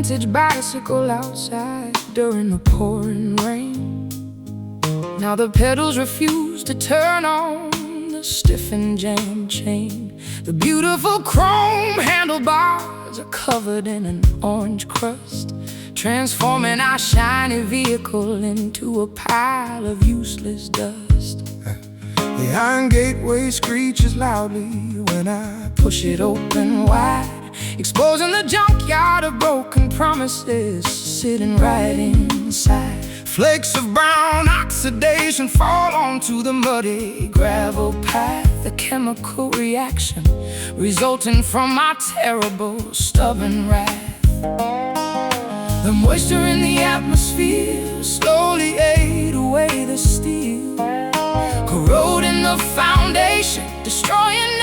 vintage bicycle outside during the pouring rain. Now the pedals refuse to turn on the stiff and jammed chain. The beautiful chrome handlebars are covered in an orange crust, transforming our shiny vehicle into a pile of useless dust. The iron gateway screeches loudly when I push it open wide, exposing the junkyard of broken promises sitting right inside. Flakes of brown oxidation fall onto the muddy gravel path, the chemical reaction resulting from my terrible stubborn wrath. The moisture in the atmosphere slowly ate away the steel, corroding the foundation, destroying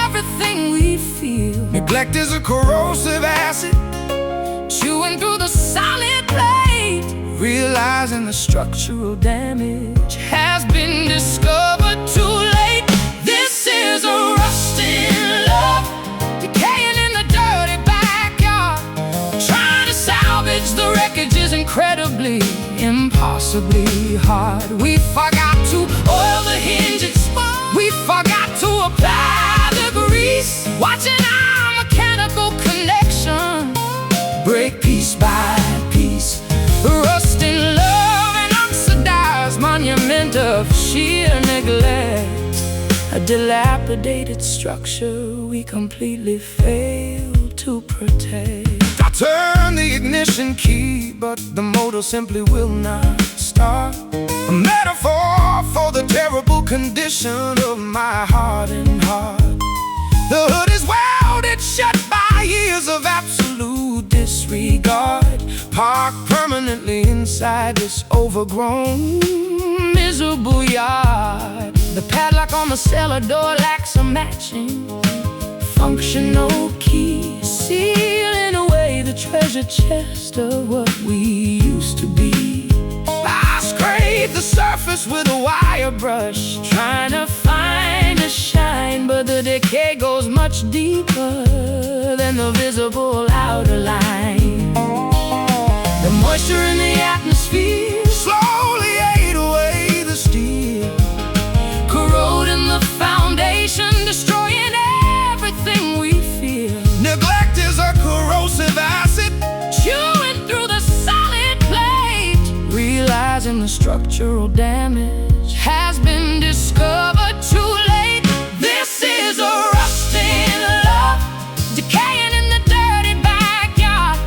everything we feel. Neglect is a corrosive acid, chewing through the solid plate. Realizing the structural damage has been discovered too late. This is a rusting love, decaying in the dirty backyard. Trying to salvage the wreckage is incredibly, impossibly hard. We forgot to oil the hinges, we forgot to apply the grease, watching our mechanical connection break piece by piece. Rusting love, an oxidized monument of sheer neglect, a dilapidated structure we completely failed to protect. I turn the ignition key, but the motor simply will not start. A metaphor for the terrible condition of my hardened heart. The hood is welded shut by years of absolute disregard, parked permanently inside this overgrown, miserable yard. The padlock on the cellar door lacks a matching functional key, sealing away the treasure chest of what we used to be. I scrape the surface with a wire brush, trying to find a shine, but the decay goes much deeper than the visible outer line. The moisture in the atmosphere slowly ate away the steel, corroding the foundation, destroying everything we feel. Neglect is a corrosive acid, chewing through the solid plate. Realizing the structural damage has been discovered too late. This is a rusting love, decaying in the dirty backyard.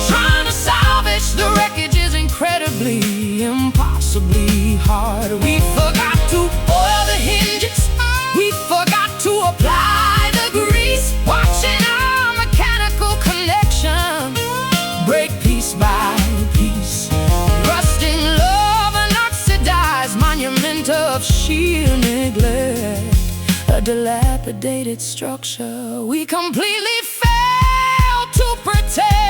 Trying to salvage the wreckage is incredibly, impossibly hard. We forgot to oil the hinges, we forgot to apply the grease, watching our mechanical connection break piece by piece. Rusting love, an oxidized monument of sheer neglect, a dilapidated structure we completely failed to protect.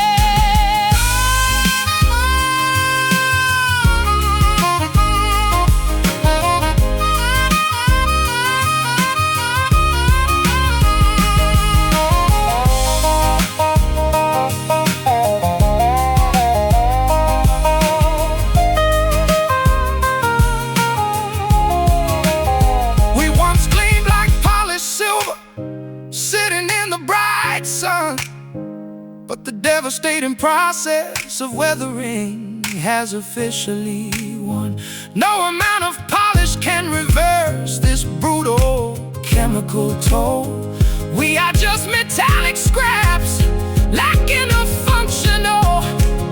But the devastating process of weathering has officially won. No amount of polish can reverse this brutal chemical toll. We are just metallic scraps, lacking a functional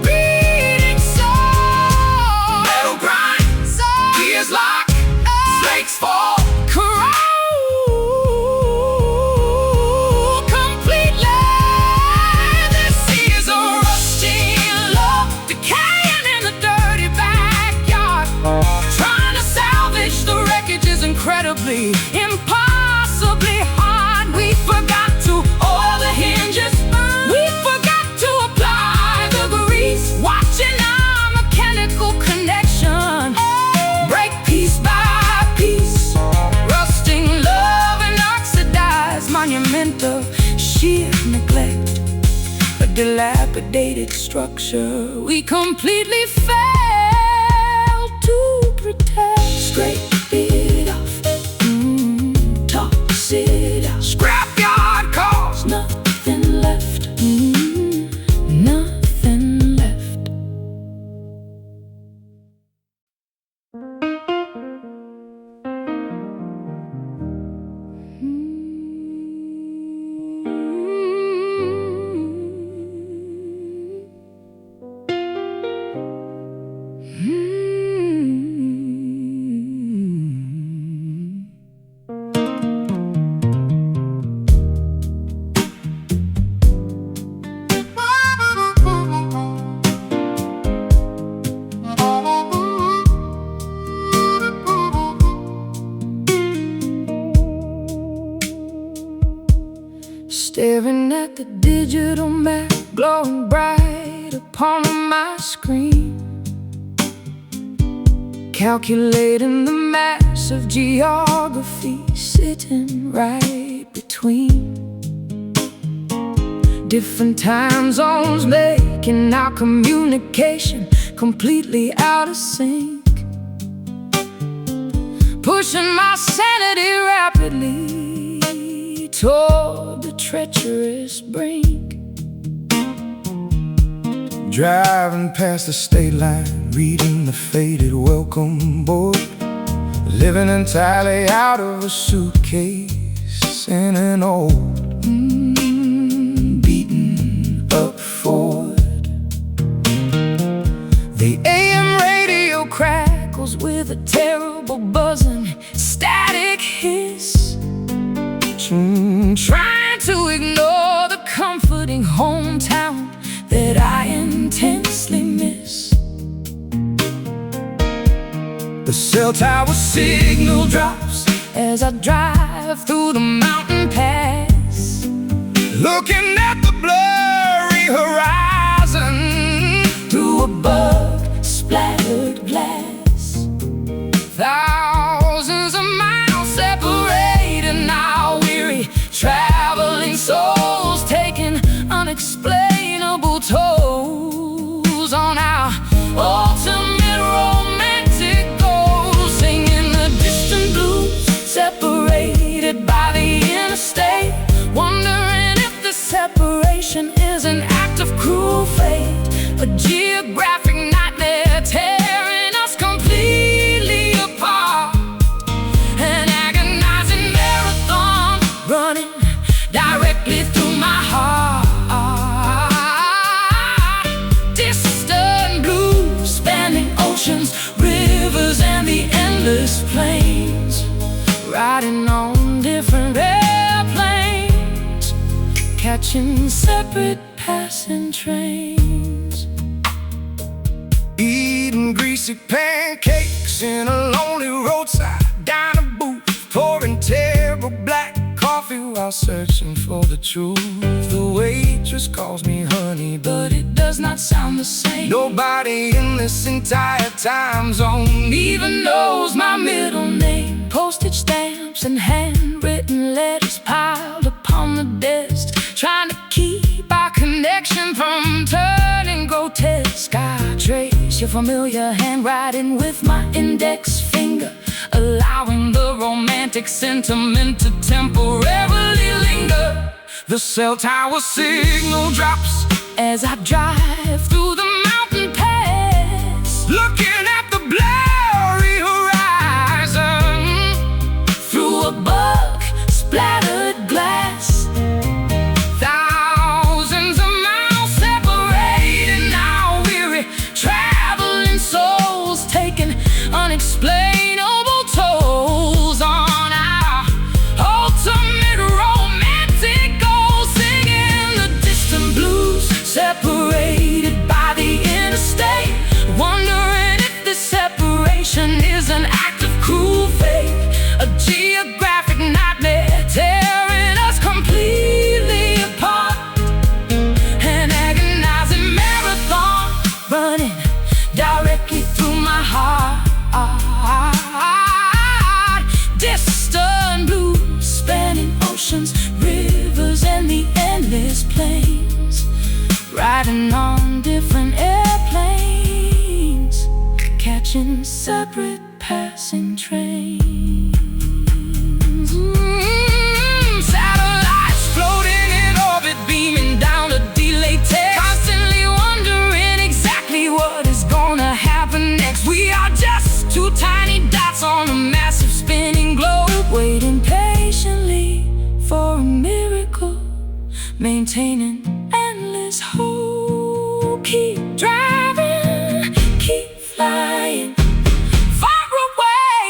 beating soul. Metal grind, gears lock, flakes fall, incredibly, impossibly hard. We forgot to oil the hinges, we forgot to apply the grease, watching our mechanical connection break piece by piece. Rusting love, an oxidized monument of sheer neglect, a dilapidated structure pressure we completely failed to protect. Scrape it off, toss it out. Scrapyard cause nothing left, nothing left. Staring at the digital map glowing bright upon my screen, calculating the mass of geography sitting right between different time zones, making our communication completely out of sync, pushing my sanity rapidly toward the treacherous brink. Driving past the state line, reading the faded welcome board, living entirely out of a suitcase in an old beaten up Ford. The AM radio crackles with a terrible buzzing static hiss, trying to ignore the comforting hometown that I intensely miss. The cell tower signal drops as I drive through the mountain pass, looking at the blurry horizon through a bug-splattered glass. Thousands of miles separated now, weary traveling souls taking unexplainable tolls on our ultimate romantic goals, singing the distant blues, separated by the interstate, wondering if the separation is an act of cruel fate, a geographic nightmare tearing us completely apart, an agonizing marathon running directly through my heart. Distant blues spanning oceans, rivers, and the endless plains, riding on different airplanes, catching separate passing trains, eating greasy pancakes in a lonely roadside diner booth, pouring terrible black coffee while searching for the truth. The waitress calls me honey, but it does not sound the same. Nobody in this entire time zone even knows my middle name. Postage stamps and handwritten letters piled upon the desk, trying to keep our connection from turning grotesque. I trace your familiar handwriting with my index finger, allowing the romantic sentiment to temporarily linger. The cell tower signal drops as I drive through the mountain pass, looking at the blurry horizon through a bug-splattered glass. Thousands of miles separated now, weary traveling souls taking unexplainable tolls on our ultimate romantic goals, singing the distant blues, separated by the interstate, wondering if this separation is an act of cruel fate, a geographic nightmare tearing us completely apart, an agonizing marathon running directly through my heart. Distant blues spanning oceans, rivers, and the endless plains, riding on different airplanes, catching separate passing trains. Satellites floating in orbit, beaming down a delayed text, constantly wondering exactly what is gonna happen next. We are just two tiny dots on a massive spinning globe, waiting patiently for a miracle, maintaining endless hope. Keep driving, keep flying, far away,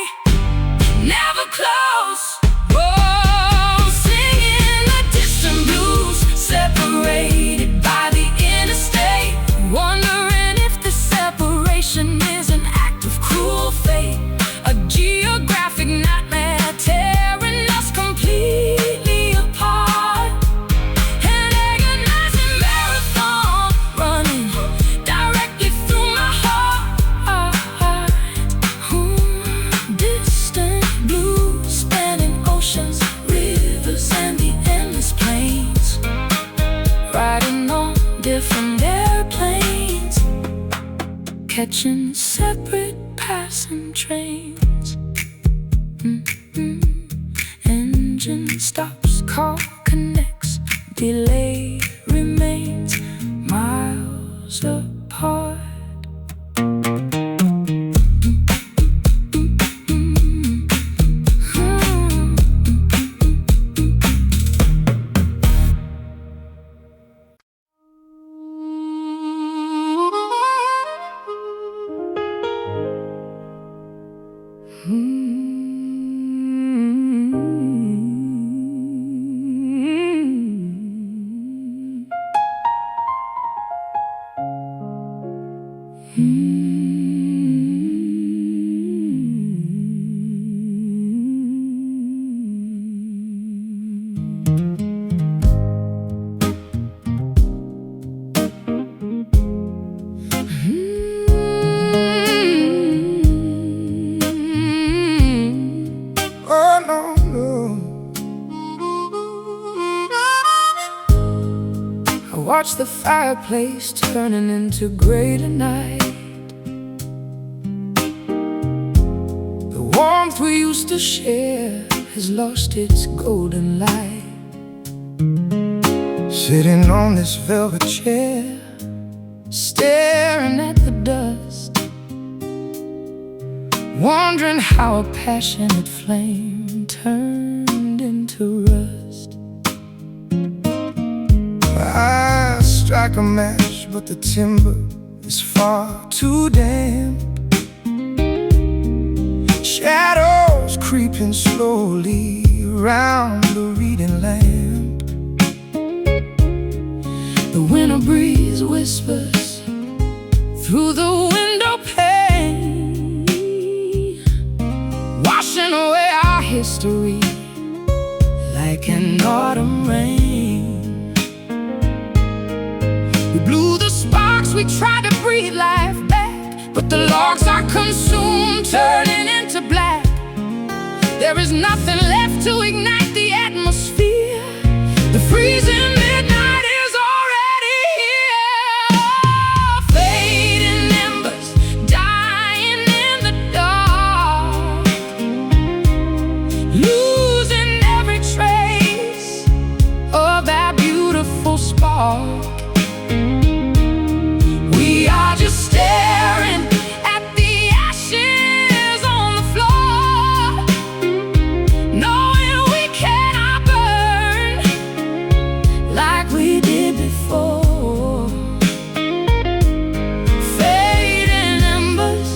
never close. Oh, singing the distant blues, separated by the interstate, wondering if the separation is an act of cruel fate, a geographic nightmare tearing us completely apart. An agonizing marathon running directly through my heart. Distant blue, spanning oceans, rivers, and the endless plains, riding on different airplanes, catching separate passing trains. Engine stops, call connects, delay remains, miles apart. Oh no, no. I watch the fireplace turning into gray tonight. The warmth we used to share has lost its golden light. Sitting on this velvet chair, Staring at the dust, wondering how a passionate flame turned into rust. I strike a match, but the timber is far too damp. Shadows creeping slowly around the reading lamp. The winter breeze whispers through the window pane, washing away our history like an autumn rain. We blew the sparks, we tried to breathe life back, but the logs are consumed, turning into black. There is nothing left to ignite the atmosphere. The freezing midnight is already here. Fading embers, dying in the dark, losing every trace of that beautiful spark. We are just staring at the ashes on the floor, knowing we cannot burn like we did before. Fading embers,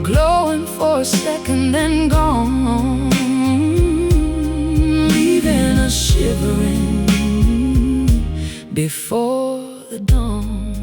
glowing for a second, then gone, leaving us shivering before the dawn.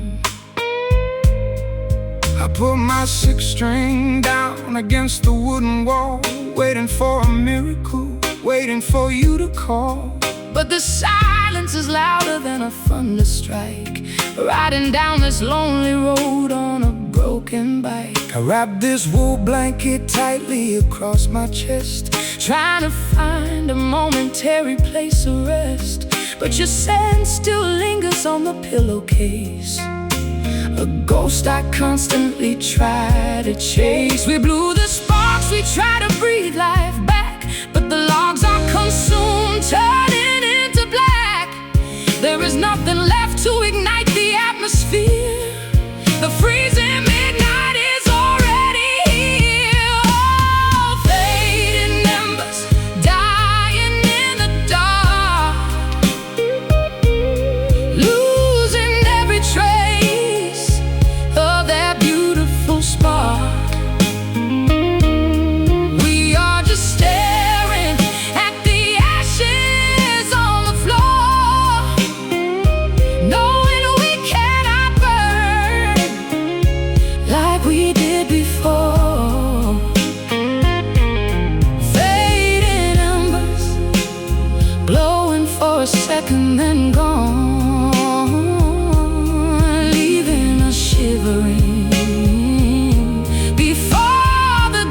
I put my sixth string down against the wooden wall, waiting for a miracle, waiting for you to call. But the silence is louder than a thunder strike, riding down this lonely road on a broken bike. I wrap this wool blanket tightly across my chest, Trying to find a momentary place of rest, but your scent still lingers on the pillowcase. A ghost I constantly try to chase. We blew the sparks, we try to breathe life back, but the logs are consumed, turning into black. There is nothing left to ignite the atmosphere. The freezing midnight is already here. Oh, fading embers, dying in the dark, losing every trace of that beautiful spark. We are just staring at the ashes on the floor, knowing we cannot burn like we did before. Fading embers, glowing for a second then gone, leaving us shivering before the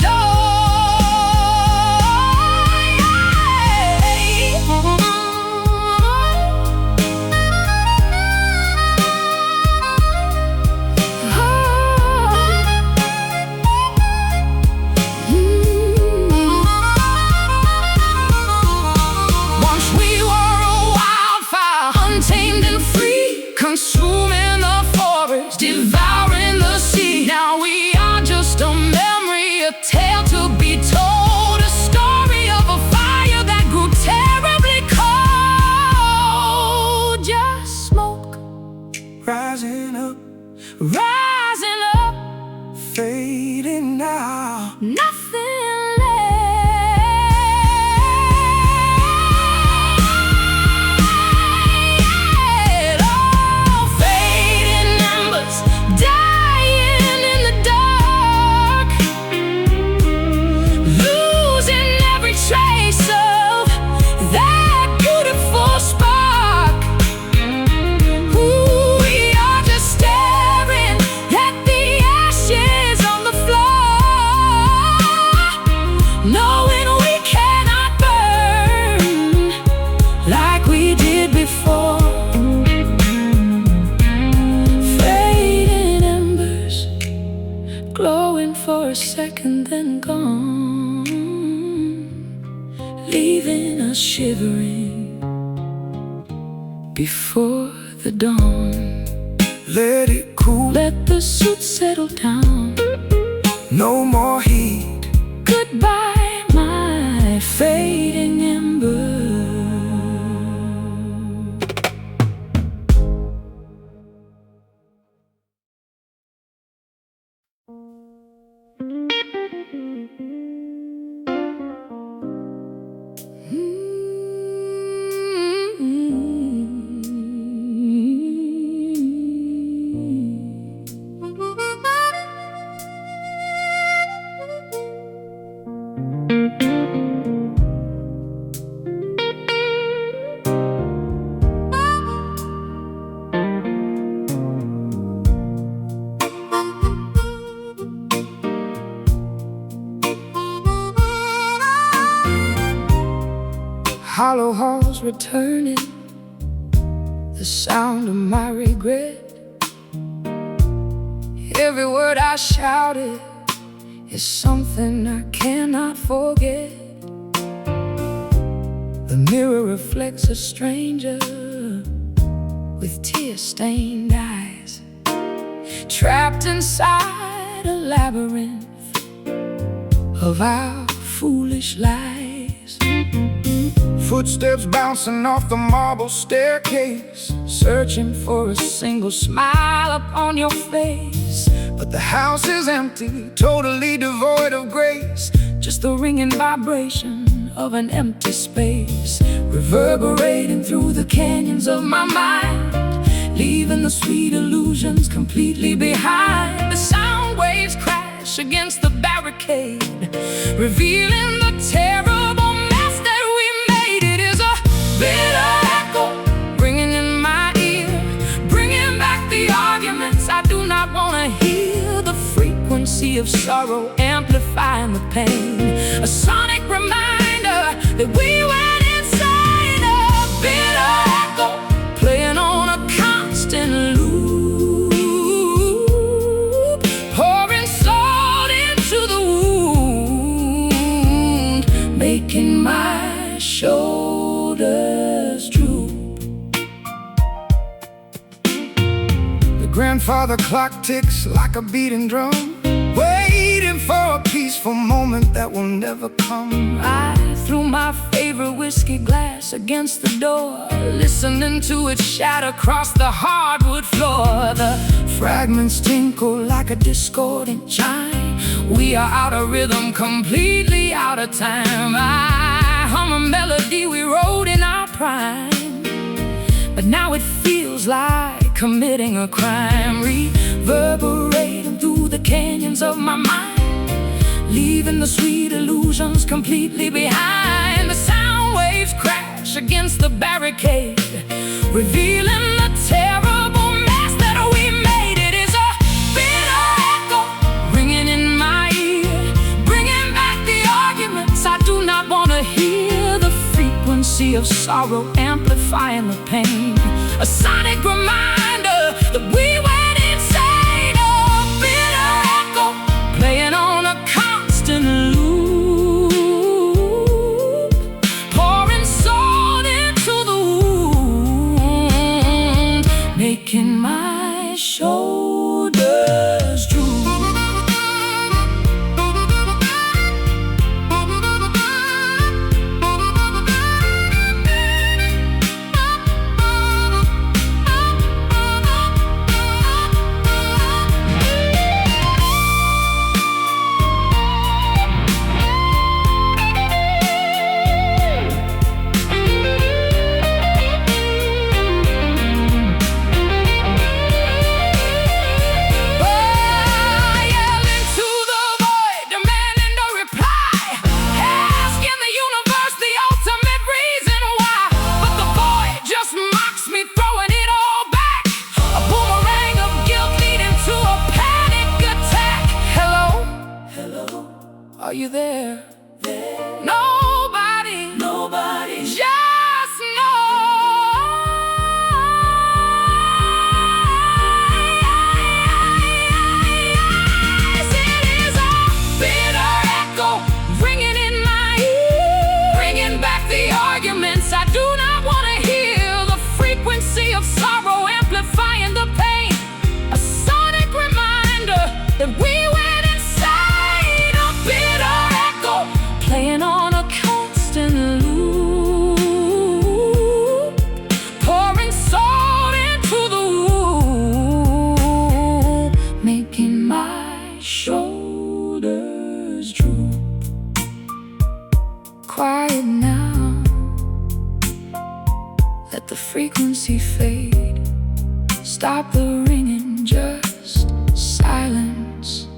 Once we were a wildfire, untamed and free, consuming the forest, devouring the sea. Now we are just a memory, a tale to be told, a story of a fire that grew terribly cold. Just smoke Rising up, rising up, fading now. nothing left. Oh, fading embers, dying in the dark, losing every trace of that beautiful spark. Ooh, we are just staring at the ashes on the floor, knowing we cannot burn like we did before. Fading embers, glowing for a second then gone, leaving us shivering before the dawn. Let it cool, Let the suit settle down. no more heat. Goodbye, my fading ember. Hollow halls returning, the sound of my regret. Every word I shouted is something I cannot forget. The mirror reflects a stranger with tear-stained eyes, trapped inside a labyrinth of our foolish lies. Footsteps bouncing off the marble staircase, Searching for a single smile upon your face. but the house is empty, totally devoid of grace. Just the ringing vibration of an empty space, reverberating through the canyons of my mind, leaving the sweet illusions completely behind. The sound waves crash against the barricade, revealing the terrible mess that we made. It is a bitter echo ringing in my ear, bringing back the arguments I do not want to hear. The frequency of sorrow amplifying the pain, a sonic reminder that we went inside. A bitter echo while the clock ticks like a beating drum, waiting for a peaceful moment that will never come. I threw my favorite whiskey glass against the door, listening to it shatter across the hardwood floor. The fragments tinkle like a discordant chime. We are out of rhythm, completely out of time. I hum a melody we wrote in our prime, but now it feels like committing a crime, reverberating through the canyons of my mind, leaving the sweet illusions completely behind. The sound waves crash against the barricade, revealing the terrible mess that we made. It is a bitter echo ringing in my ear, bringing back the arguments I do not want to hear. The frequency of sorrow amplifying the pain, a sonic reminder that we went insane. A bitter echo playing on a constant loop, pouring salt into the wound, making my shoulders droop. Are you there? Nobody, just noise. It is a bitter echo ringing in my ear, bringing back the arguments I do not want to hear. The frequency of sorrow amplifying the pain, a sonic reminder that we went insane. A bitter echo playing on a constant loop, pouring salt into the wound, making my shoulders droop. Quiet now, let the frequency fade. Stop the ringing, just silence.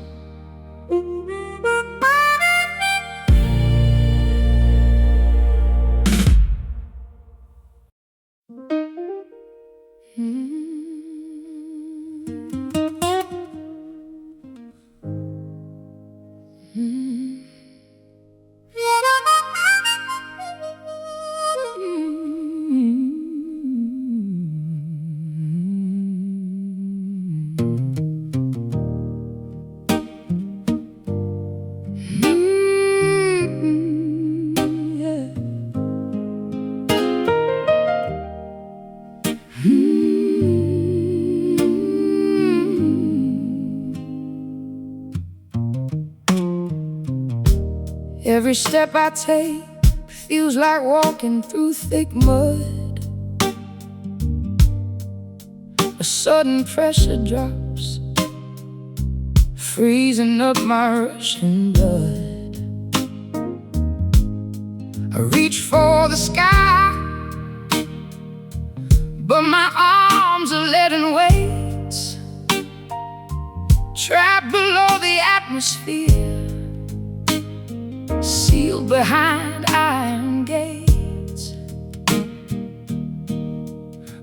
Every step I take feels like walking through thick mud. A sudden pressure drops, freezing up my rushing blood. I reach for the sky, but my arms are leaden weights, trapped below the atmosphere, sealed behind iron gates.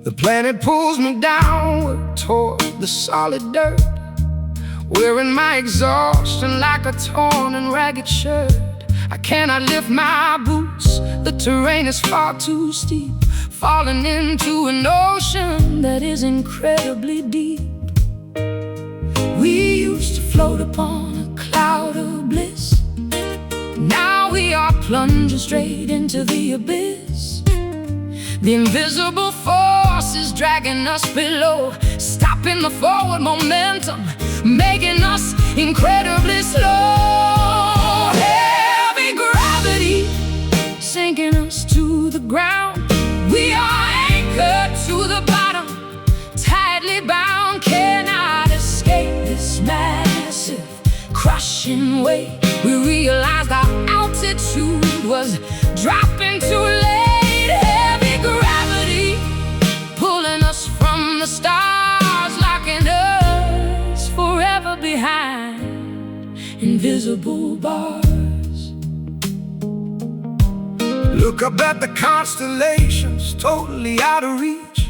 The planet pulls me downward toward the solid dirt, wearing my exhaustion like a torn and ragged shirt. I cannot lift my boots, the terrain is far too steep, falling into an ocean that is incredibly deep. We used to float upon a cloud of bliss, now we are plunging straight into the abyss. The invisible force is dragging us below, stopping dropping the forward momentum, making us incredibly slow. Heavy gravity sinking us to the ground. We are anchored to the bottom, tightly bound, cannot escape this massive, crushing weight. We realized our altitude was dropping too late. Heavy gravity pulling us from the stars, locking us forever behind invisible bars. Look up at the constellations, totally out of reach.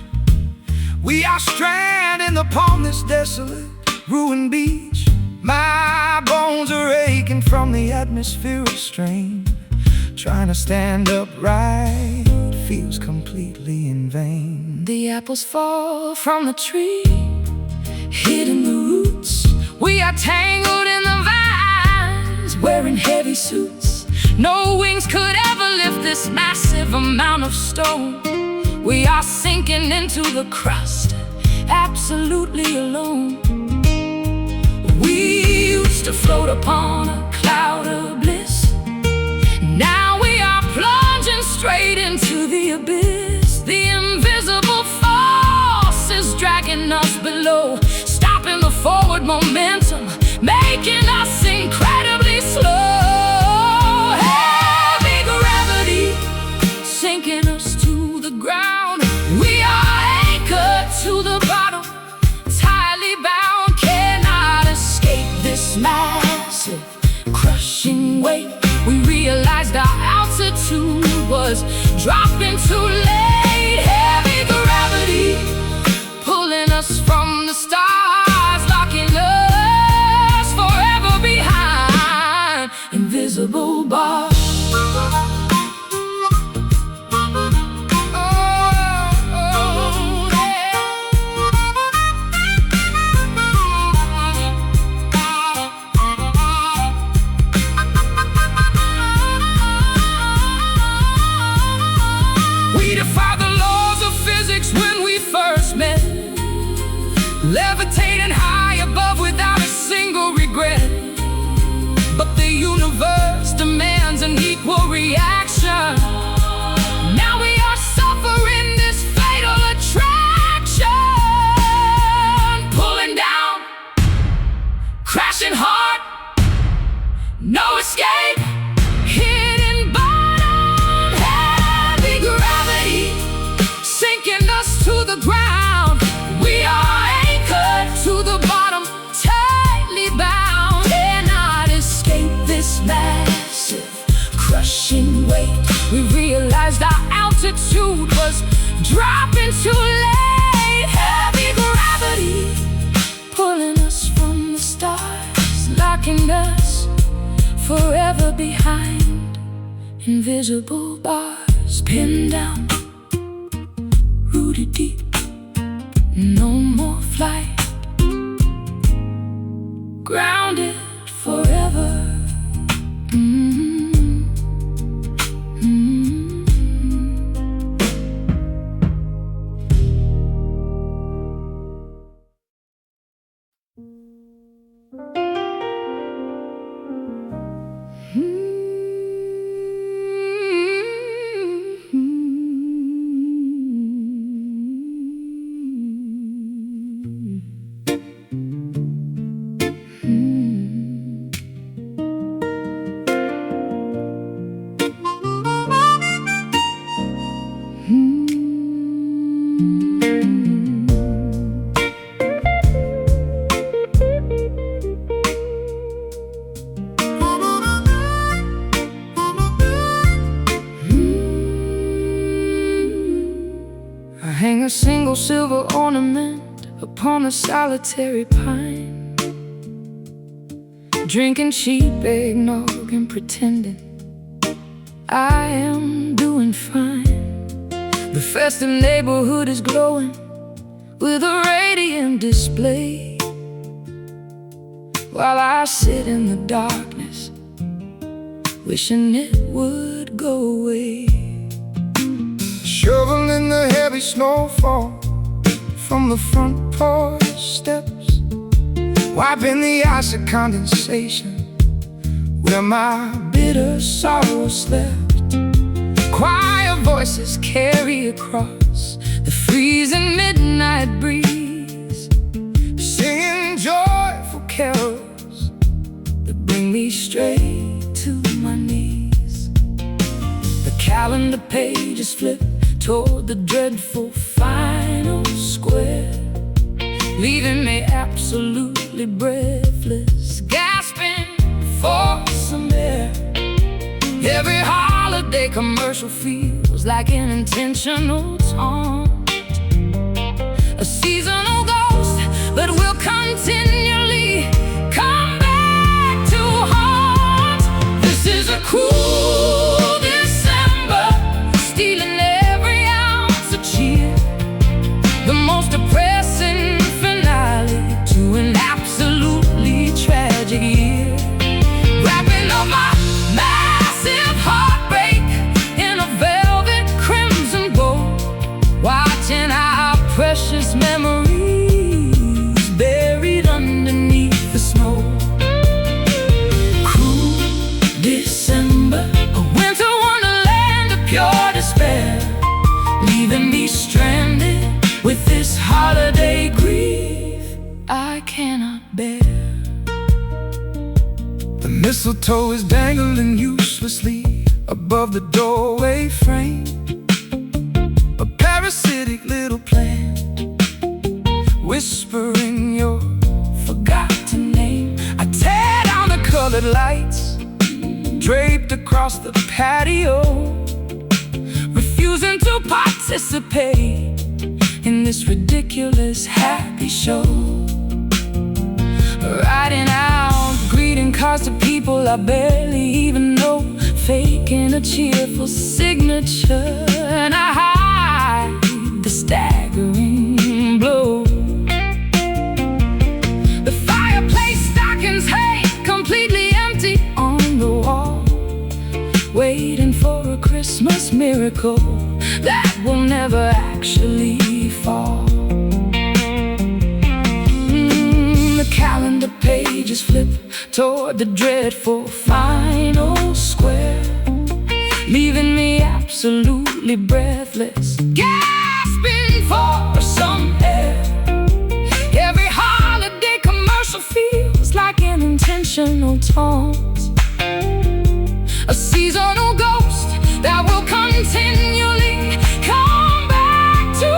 We are stranded upon this desolate, ruined beach. My bones are aching from the atmospheric strain. Trying to stand upright feels completely in vain. The apples fall from the tree, hidden the roots. We are tangled in the vines, wearing heavy suits. No wings could ever lift this massive amount of stone. We are sinking into the crust, absolutely alone. We used to float upon a cloud of bliss. Now we are plunging straight into the abyss. The invisible force is dragging us below, stopping the forward momentum, making us incredibly slow. Heavy gravity sinking us to the ground. We are anchored to the bottom, tightly bound, cannot escape this massive, crushing weight. We realized our altitude was dropping too late. Heavy gravity pulling us from the stars, locking us forever behind invisible bars. Levitating high above without a single regret. But the universe demands an equal reaction. Now we are suffering this fatal attraction. Pulling down, crashing hard, no escape. Hitting bottom, heavy gravity sinking us to the ground. We are to the bottom, tightly bound, cannot escape this massive, crushing weight. We realized our altitude was dropping too late. Heavy gravity pulling us from the stars, locking us forever behind invisible bars. Pinned down, rooted deep, no more flight. Grounded forever. Hang a single silver ornament upon a solitary pine, drinking cheap eggnog and pretending I am doing fine. The festive neighborhood is glowing with a radiant display, while I sit in the darkness, wishing it would go away. Shoveling the heavy snowfall from the front porch steps, wiping the ice of condensation where my bitter sorrow slept. Quiet voices carry across the freezing midnight breeze, singing joyful carols that bring me straight to my knees. The calendar pages flip toward the dreadful final square, leaving me absolutely breathless, gasping for some air. Every holiday commercial feels like an intentional taunt, a seasonal ghost that will continually come back to haunt. This is a cool December, stealing every ounce of cheer, the most depressing finale to an absolutely tragic year. Wrapping up my massive heartbreak in a velvet crimson bow, watching our precious memories buried underneath the snow. Cool December, a winter wonderland of pure despair, leaving me stranded with this holiday grief I cannot bear. The mistletoe is dangling uselessly above the doorway frame, a parasitic little plant whispering your forgotten name. I tear down the colored lights draped across the patio, refusing to participate in this ridiculous happy show. Writing out greeting cards to people I barely even know, faking a cheerful signature, and I hide the staggering blow. The fireplace stockings hang completely empty on the wall, waiting for a Christmas miracle that will never actually fall. The calendar pages flip toward the dreadful final square, leaving me absolutely breathless, gasping for some air. Every holiday commercial feels like an intentional taunt, a seasonal ghost that will continually come back to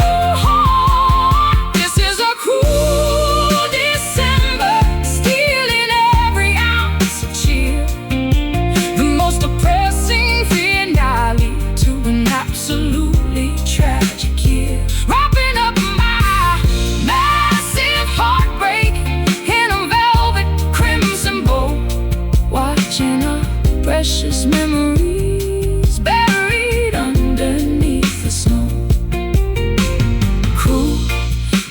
haunt. This is a cruel December, stealing every ounce of cheer, the most depressing finale to an absolutely tragic year. Wrapping up my massive heartbreak in a velvet crimson bow, watching our precious memories buried underneath the snow. Cruel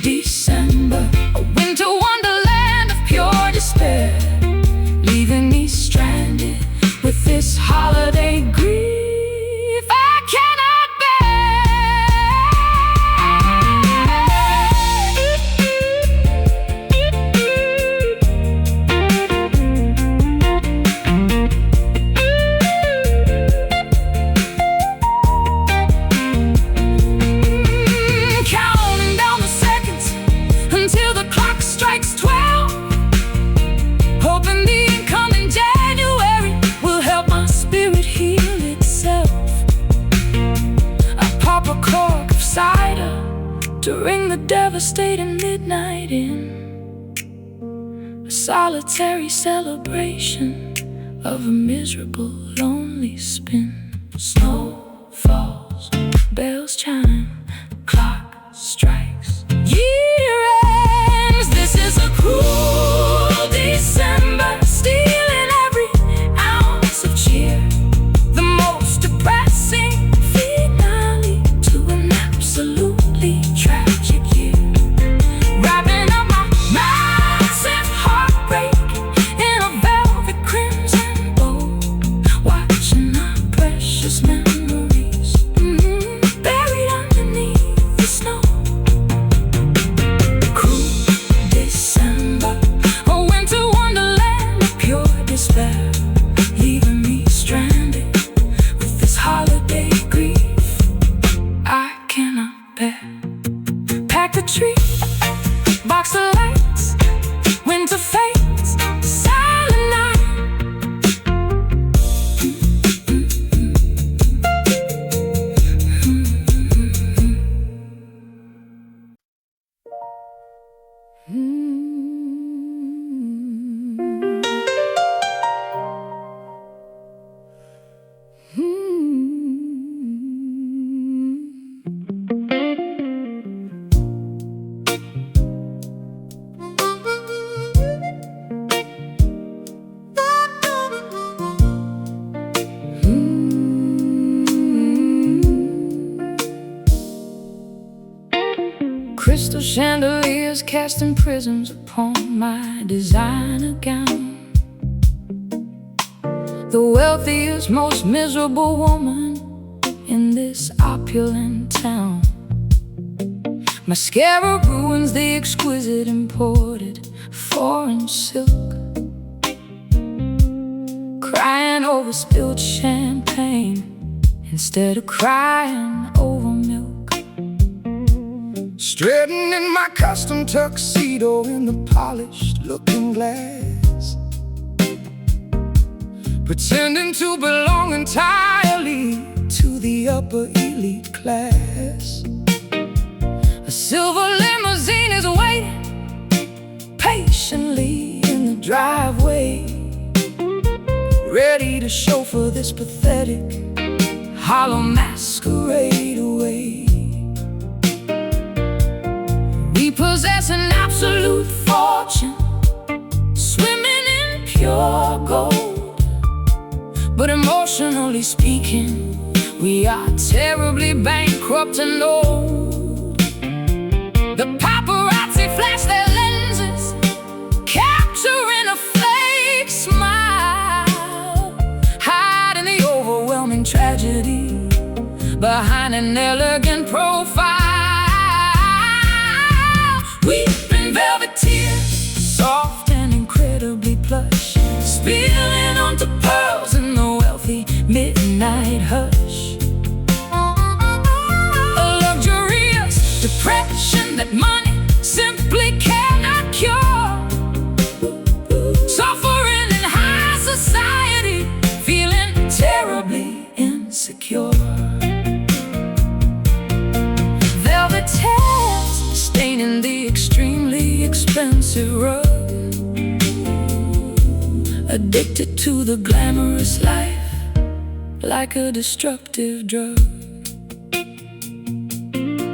December, a winter wonderland of pure despair, leaving me stranded with this holiday grief I cannot Counting down the seconds until the clock strikes 12, hoping the incoming January will help my spirit heal itself. I pop a cork of cider to ring the devastating midnight in, a solitary celebration of a miserable, lonely spin. Snow falls, bells chime, clock strikes, year ends. This is a cruel December, stealing every ounce of cheer, the most depressing finale to an absolutely tragic year. Wrapping up my massive heartbreak in a velvet crimson bow, watching our precious memories buried underneath crystal chandeliers casting prisms upon my designer gown. The wealthiest, most miserable woman in this opulent town. Mascara ruins the exquisite imported foreign silk. Crying over spilled champagne instead of crying over milk. Straightening my custom tuxedo in the polished looking glass, pretending to belong entirely to the upper elite class. A silver limousine is waiting patiently in the driveway, ready to chauffeur this pathetic hollow masquerade away. We possess an absolute fortune, swimming in pure gold. But emotionally speaking, we are terribly bankrupt and old. The paparazzi flash their lenses, capturing a fake smile, hiding the overwhelming tragedy behind an elegant profile. Weeping velvet tears, soft and incredibly plush, spilling onto pearls in the wealthy midnight hush. A luxurious depression that money simply cannot cure. Suffering in high society, feeling terribly insecure. Velvet tears staining the extremely expensive rug, addicted to the glamorous life like a destructive drug.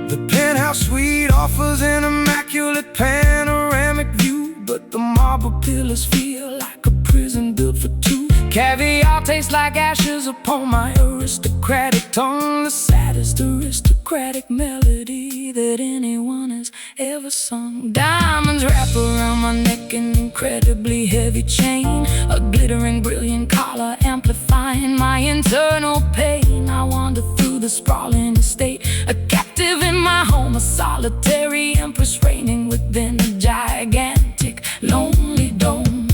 The penthouse suite offers an immaculate panoramic view, but the marble pillars feel like a prison built for two. Caviar tastes like ashes upon my aristocratic tongue, the saddest aristocratic melody that anyone has ever sung. Diamonds wrap around my neck, an incredibly heavy chain, a glittering brilliant collar amplifying my internal pain. I wander through the sprawling estate, a captive in my home, a solitary empress reigning within a gigantic lonely dome.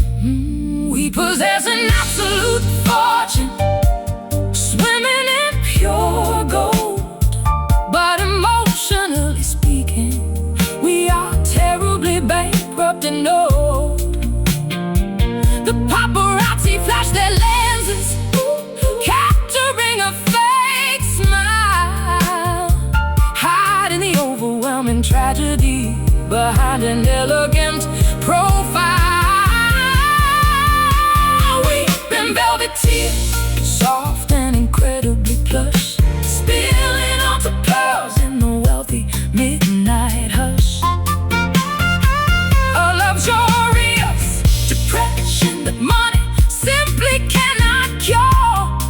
We possess an absolute fortune, swimming in pure gold. But emotionally speaking, we are terribly bankrupt and old. The paparazzi flash their lenses, capturing a fake smile, hiding the overwhelming tragedy behind an elegant profile. Velvet tears, soft and incredibly plush, spilling onto pearls in the wealthy midnight hush. A luxurious depression that money simply cannot cure.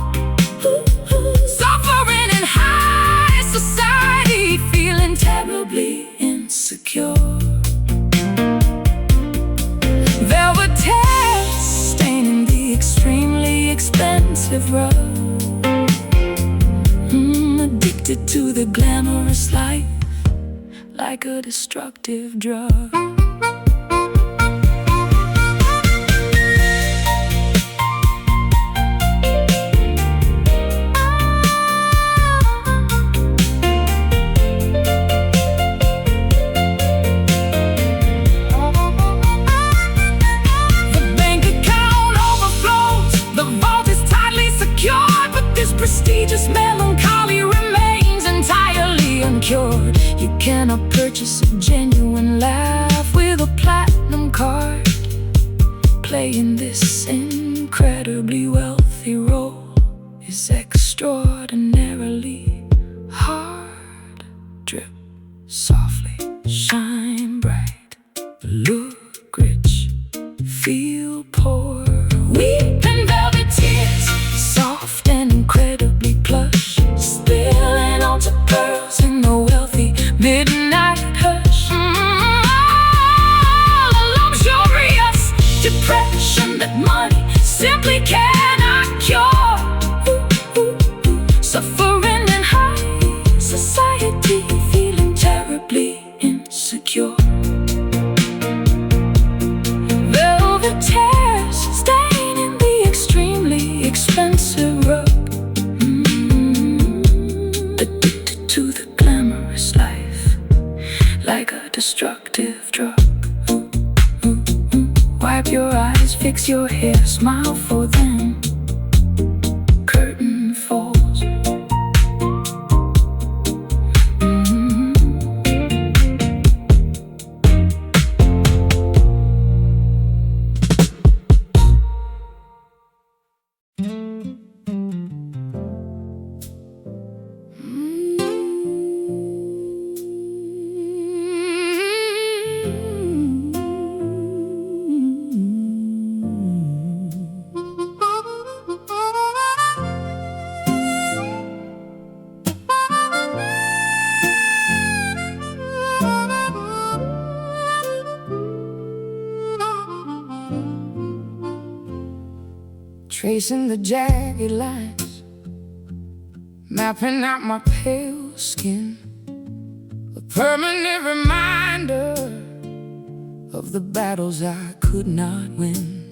Suffering in high society, feeling terribly insecure. Velvet tears staining the extremely expensive rug, addicted to the glamorous life like a destructive drug. Prestigious melancholy remains entirely uncured. You cannot purchase a genuine laugh with a platinum card. Playing this incredibly wealthy role is extraordinarily hard. Drip softly, shine bright, look rich, feel poor. Weep in velvet tears, soft and incredibly plush, spilling onto pearls in the wealthy midnight hush. destructive drug. Wipe your eyes, fix your hair, smile for them. Curtain falls. Tracing the jagged lines, mapping out my pale skin, a permanent reminder of the battles I could not win.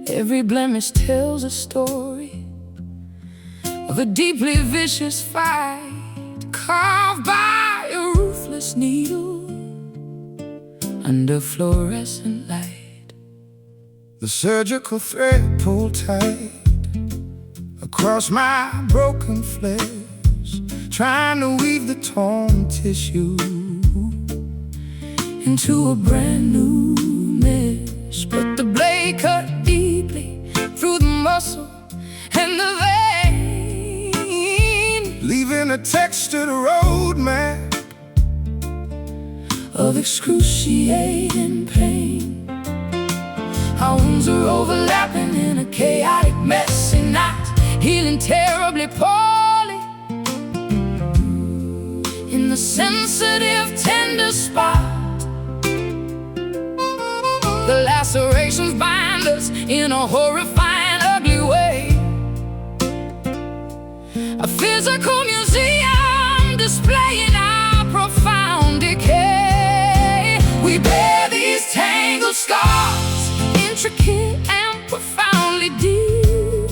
Every blemish tells a story of a deeply vicious fight, carved by a ruthless needle under fluorescent light. The surgical thread pulled tight across my broken flesh, trying to weave the torn tissue into a brand new mesh. But the blade cut deeply through the muscle and the vein, leaving a textured roadmap of excruciating pain. Our wounds are overlapping in a chaotic, messy knot, healing terribly poorly in the sensitive, tender spot. The lacerations bind us in a horrifying, ugly way. A physical museum displaying our profound decay. We bear these tangled scars, intricate and profoundly deep,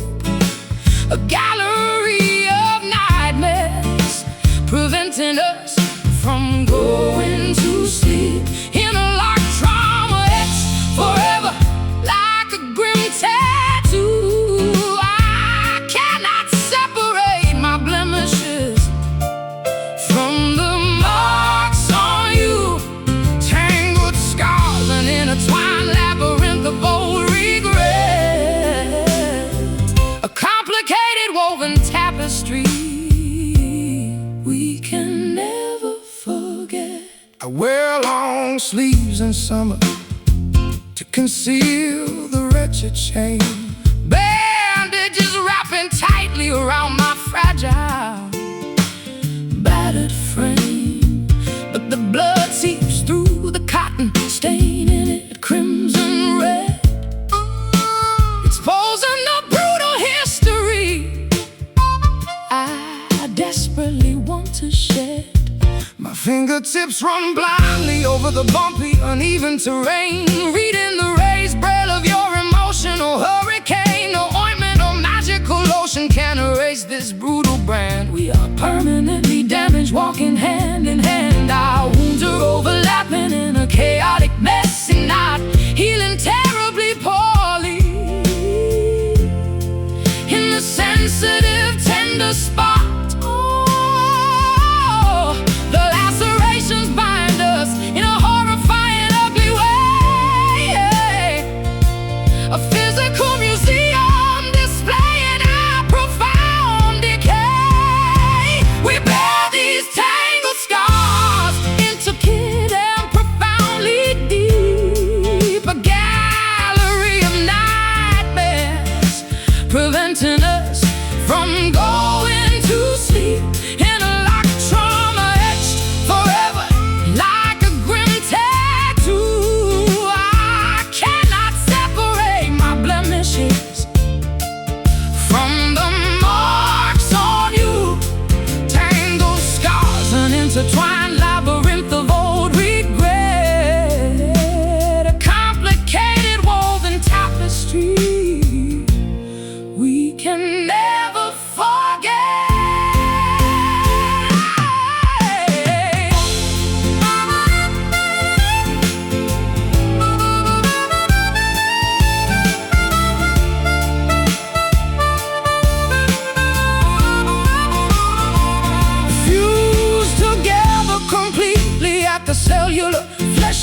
a gallery of nightmares, preventing us from going to sleep. Interlocked trauma etched forever like a grim tattoo. I cannot separate my blemishes from the marks on you. Tangled scars, an intertwined labyrinth of old regret, a complicated woven tapestry we can never forget. I wear long sleeves in summer to conceal the wretched shame, Bandages wrapping tightly around my fragile, battered frame. But the blood seeps through the cotton, staining it crimson red, exposing the brutal history I desperately want to shed. my fingertips run blindly over the bumpy, uneven terrain, Reading the raised braille of your emotional hurricane. No ointment or magical lotion can erase this brutal brand. We are permanently damaged, walking hand in hand. Our wounds are overlapping in a chaotic, messy knot, healing terribly poorly in the sensitive, tender spot. Oh, the lacerations bind us in a horrifying, ugly way. A physical museum displaying our profound decay. We bear these tangled scars, intricate and profoundly deep, a gallery of nightmares, preventing us from going to sleep.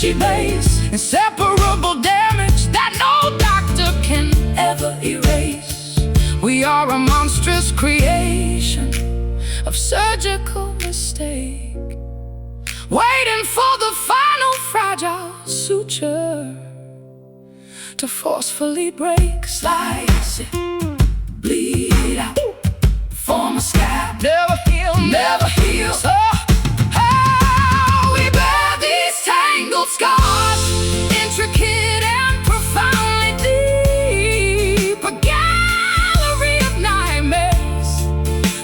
she lays. Inseparable damage that no doctor can ever erase. We are a monstrous creation of surgical mistake, waiting for the final fragile suture to forcefully break. Slice it, bleed out, form a scab. Never heal, never heal. So how we bear these tangled scars, intricate and profoundly deep. A gallery of nightmares,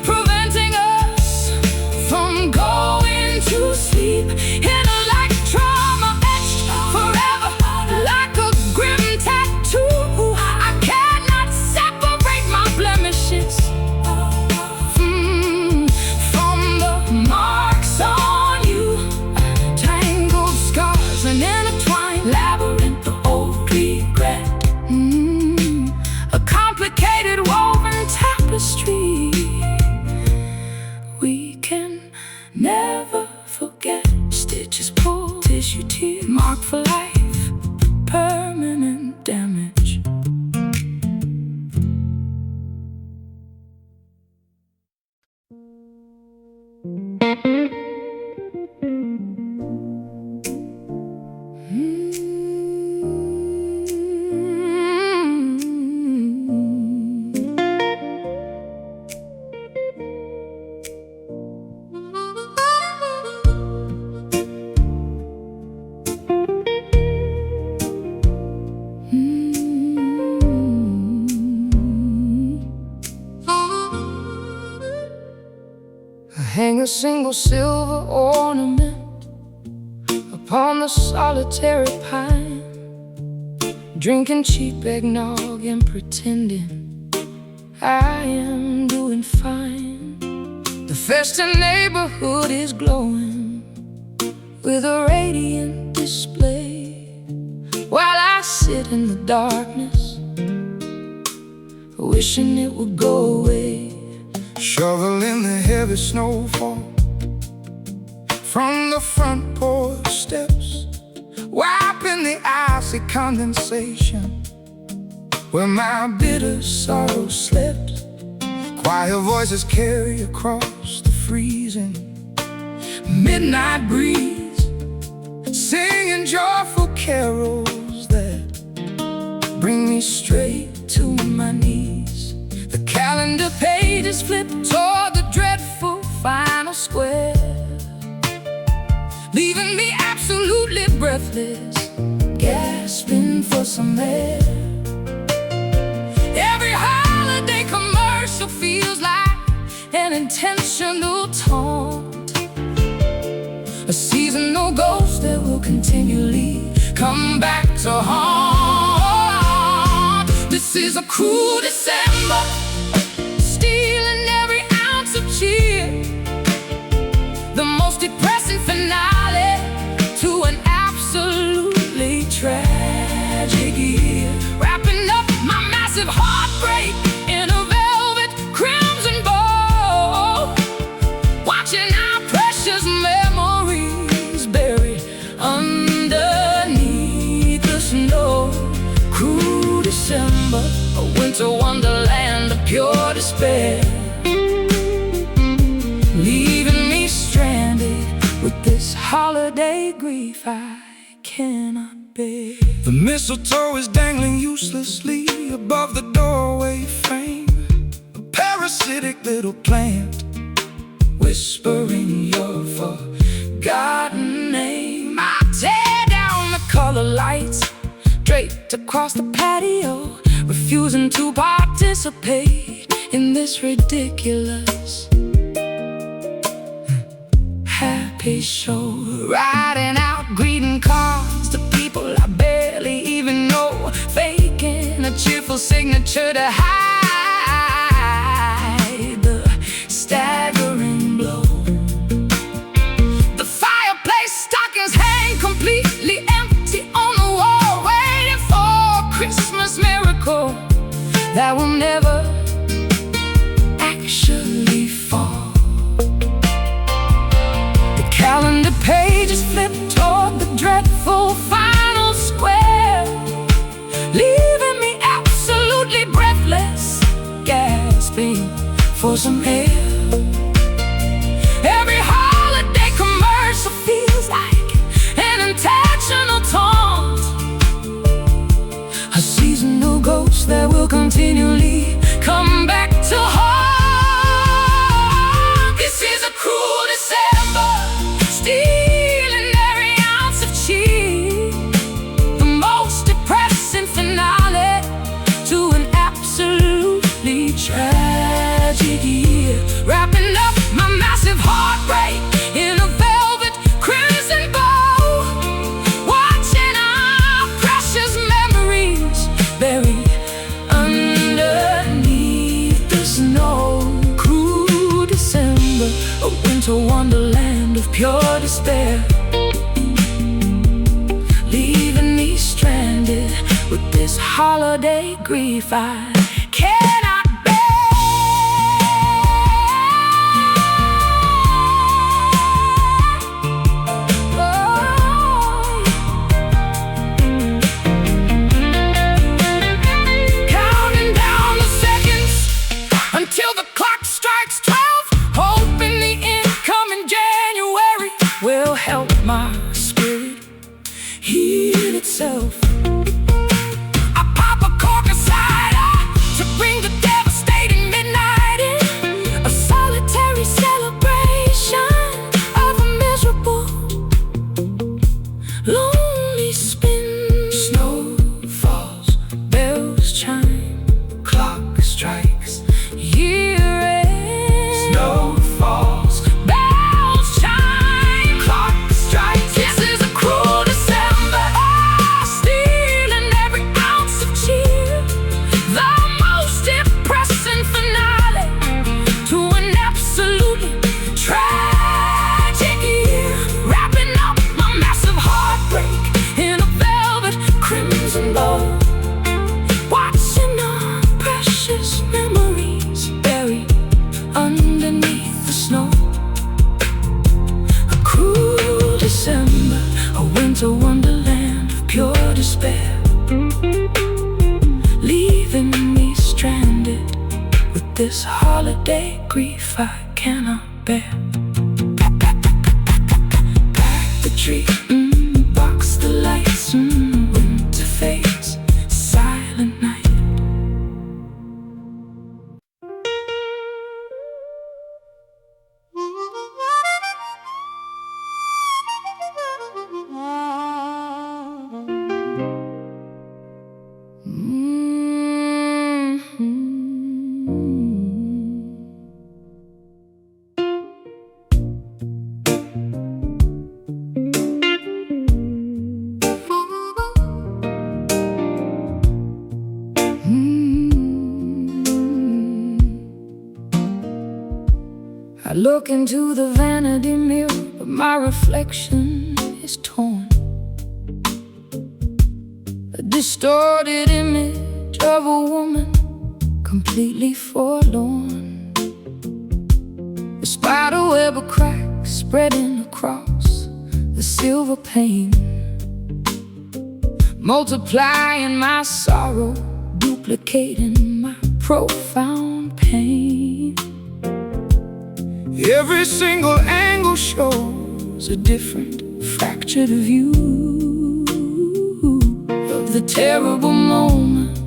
preventing us from going to sleep. Hidden like trauma, etched forever like a grim tattoo. I cannot separate my blemishes from the marks on you. Tangled scars and intertwined labyrinth of old regret. A complicated woven tapestry we can never forget. Stitches pulled, tissue tear, marked for life, permanent damage. Hang a single silver ornament upon the solitary pine, drinking cheap eggnog and pretending I am doing fine. The festive neighborhood is glowing with a radiant display, while I sit in the darkness, wishing it would go away. Shoveling the heavy snowfall from the front porch steps, wiping the icy condensation where my bitter sorrow slept. Quiet voices carry across the freezing midnight breeze, singing joyful carols that bring me straight to my knees. The calendar pages flip toward the dreadful final square, leaving me absolutely breathless, gasping for some air. Every holiday commercial feels like an intentional taunt, a seasonal ghost that will continually come back to haunt. This is a cruel December, stealing every ounce of cheer, the most depressing finale to an absolutely tragic year. Wrapping up my massive heartbreak in a velvet crimson bow, watching our precious memories buried underneath the snow. Cruel December, a winter wonderland of pure despair, leaving me stranded with this holiday grief I cannot bear. The mistletoe is dangling uselessly above the doorway frame, a parasitic little plant whispering your forgotten name. I tear down the color lights draped across the patio, refusing to participate in this ridiculous happy show. Writing out greeting cards to people I barely even know, faking a cheerful signature to hide the staggering blow. The fireplace stockings hang completely empty on the wall, waiting for a Christmas miracle that will never actually fall. The calendar pages flip toward the dreadful for some air. Every holiday commercial feels like an intentional taunt, a seasonal ghost that will continually come back to haunt. This is a cruel December, stealing every ounce of cheer, the most depressing finale to an absolutely tragic year. Wrapping up my massive heartbreak in a velvet crimson bow, watching our precious memories buried underneath the snow. Cruel December, a winter wonderland of pure despair, leaving me stranded with this holiday grief I cannot bear. Counting down the seconds until the clock strikes 12, hoping the incoming January will help my spirit heal itself. I pop a cork of cider to bring the devastating midnight in, a solitary celebration of a miserable, lonely spin. Snow falls, bells chime, clock strikes, year ends. Snow falls, bells chime, clock strikes. This is a cruel December, stealing every ounce of cheer, the most depressing finale to an absolutely tragic year. Wrapping up my massive heartbreak in a velvet crimson bow, watching our precious memories buried underneath the snow. A cruel December, a winter wonderland of pure despair, leaving me stranded with this holiday grief I cannot bear. Pack the tree, box the lights, winter fades, silent night. I look into the vanity mirror, but my reflection is torn. A distorted image of a woman completely forlorn. The spider web of cracks spreading across the silver pane, multiplying my sorrow, duplicating my profound pain. Every single angle shows a different fractured view of the terrible moment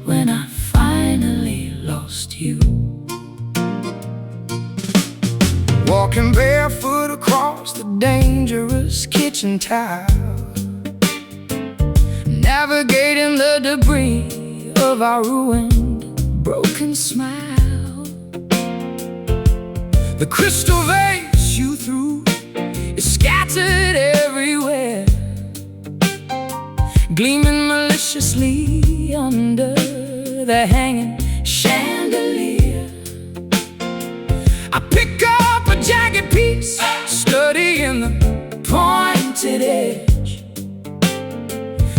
when I finally lost you. Walking barefoot across the dangerous kitchen tile, navigating the debris of our ruined, broken smile. The crystal vase you threw is scattered everywhere, gleaming maliciously under the hanging chandelier. I pick up a jagged piece, studying the pointed edge,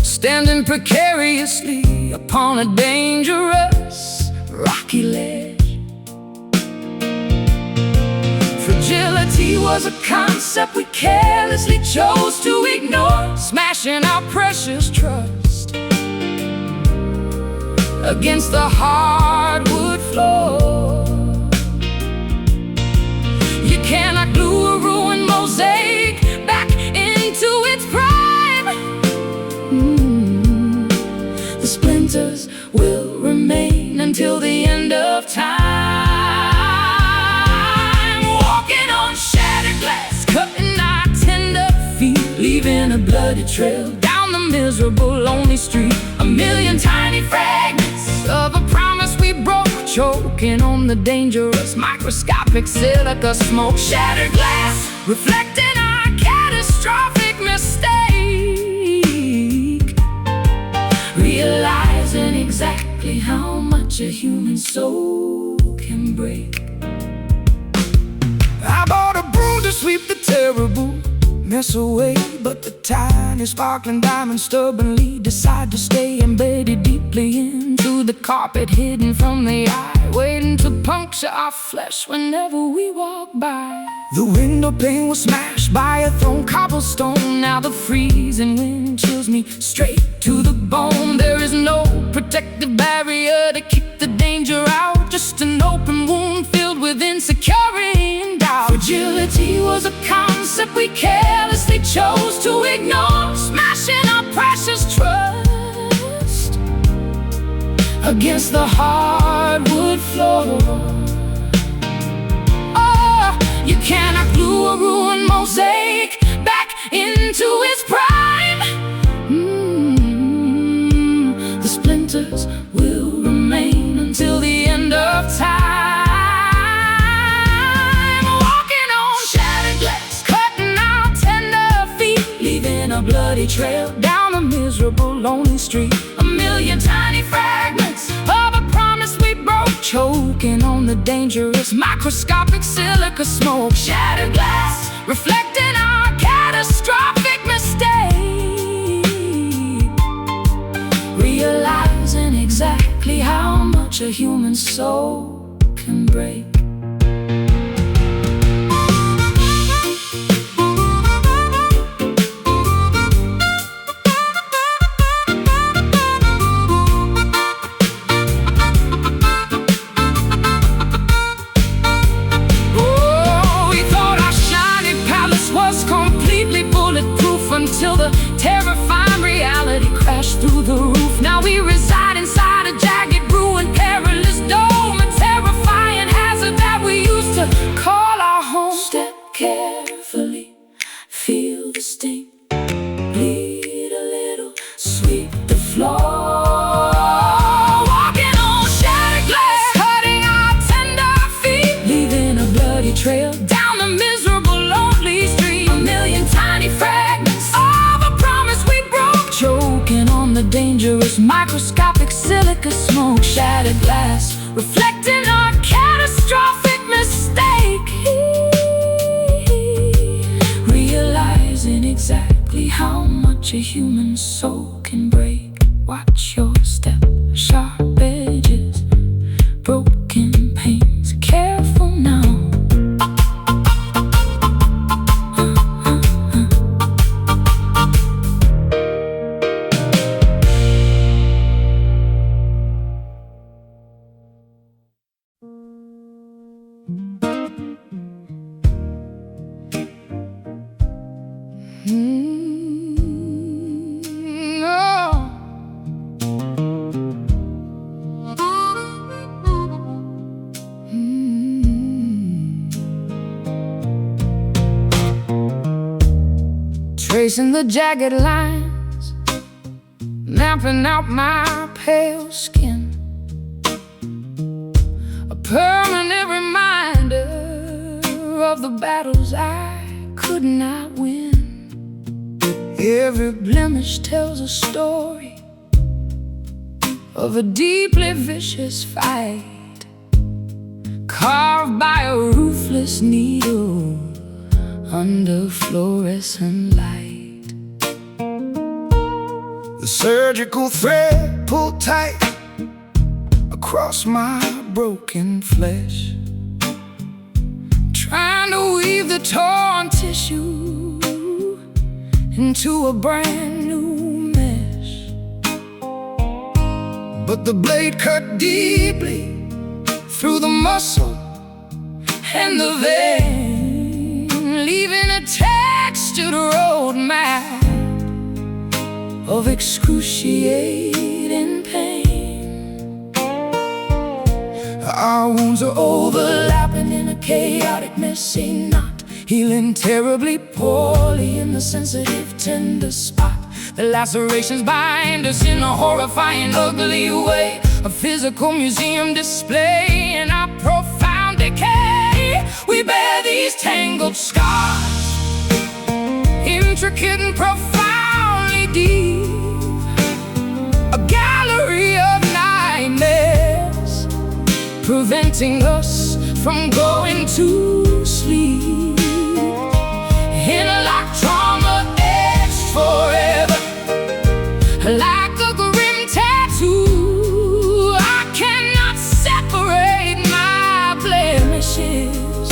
standing precariously upon a dangerous rocky ledge. Fragility was a concept we carelessly chose to ignore, smashing our precious trust against the hardwood floor. bloody trail down the miserable, lonely street. A million tiny fragments of a promise we broke, choking on the dangerous microscopic silica smoke. Shattered glass reflecting our catastrophic mistake, realizing exactly how much a human soul can break. I bought a broom to sweep the terrible mess away, but the tiny sparkling diamond stubbornly decide to stay embedded deeply into the carpet, hidden from the eye, waiting to puncture our flesh whenever we walk by. The window pane was smashed by a thrown cobblestone. Now the freezing wind chills me straight to the bone. There is no protective barrier to keep the danger out, just an open wound filled with insecurity and doubt. Fragility was a concept we carelessly chose to ignore, smashing our precious trust against the hardwood floor. Oh, you cannot glue a ruined mosaic back into its prime. The splinters will remain until the end of time. A bloody trail down a miserable, lonely street. A million tiny fragments of a promise we broke, choking on the dangerous microscopic silica smoke. Shattered glass reflecting our catastrophic mistake, realizing exactly how much a human soul can break. Until the terrifying reality crashed through the roof. Now we reside inside a jagged, ruined, perilous dome, a terrifying hazard that we used to call our home. Step carefully, feel the sting, bleed a little, sweep the floor. Walking on shattered glass, cutting our tender feet, leaving a bloody trail down the miserable, lonely street. A million tiny fragments, choking on the dangerous microscopic silica smoke. Shattered glass reflecting our catastrophic mistake, realizing exactly how much a human soul can break. Watch your step, sharp edges, broken panes. Careful now. Tracing the jagged lines, mapping out my pale skin, a permanent reminder of the battles I could not win. Every blemish tells a story of a deeply vicious fight, carved by a ruthless needle under fluorescent light. The surgical thread pulled tight across my broken flesh, trying to weave the torn tissue into a brand new mesh. But the blade cut deeply through the muscle and the vein, leaving a textured roadmap of excruciating pain. Our wounds are overlapping in a chaotic, messy knot, healing terribly poorly in the sensitive, tender spot. The lacerations bind us in a horrifying, ugly way, a physical museum display in our profound decay. We bear these tangled scars, intricate and profoundly deep, a gallery of nightmares, preventing us from going to sleep. Interlocked trauma etched forever, like a grim tattoo. I cannot separate my blemishes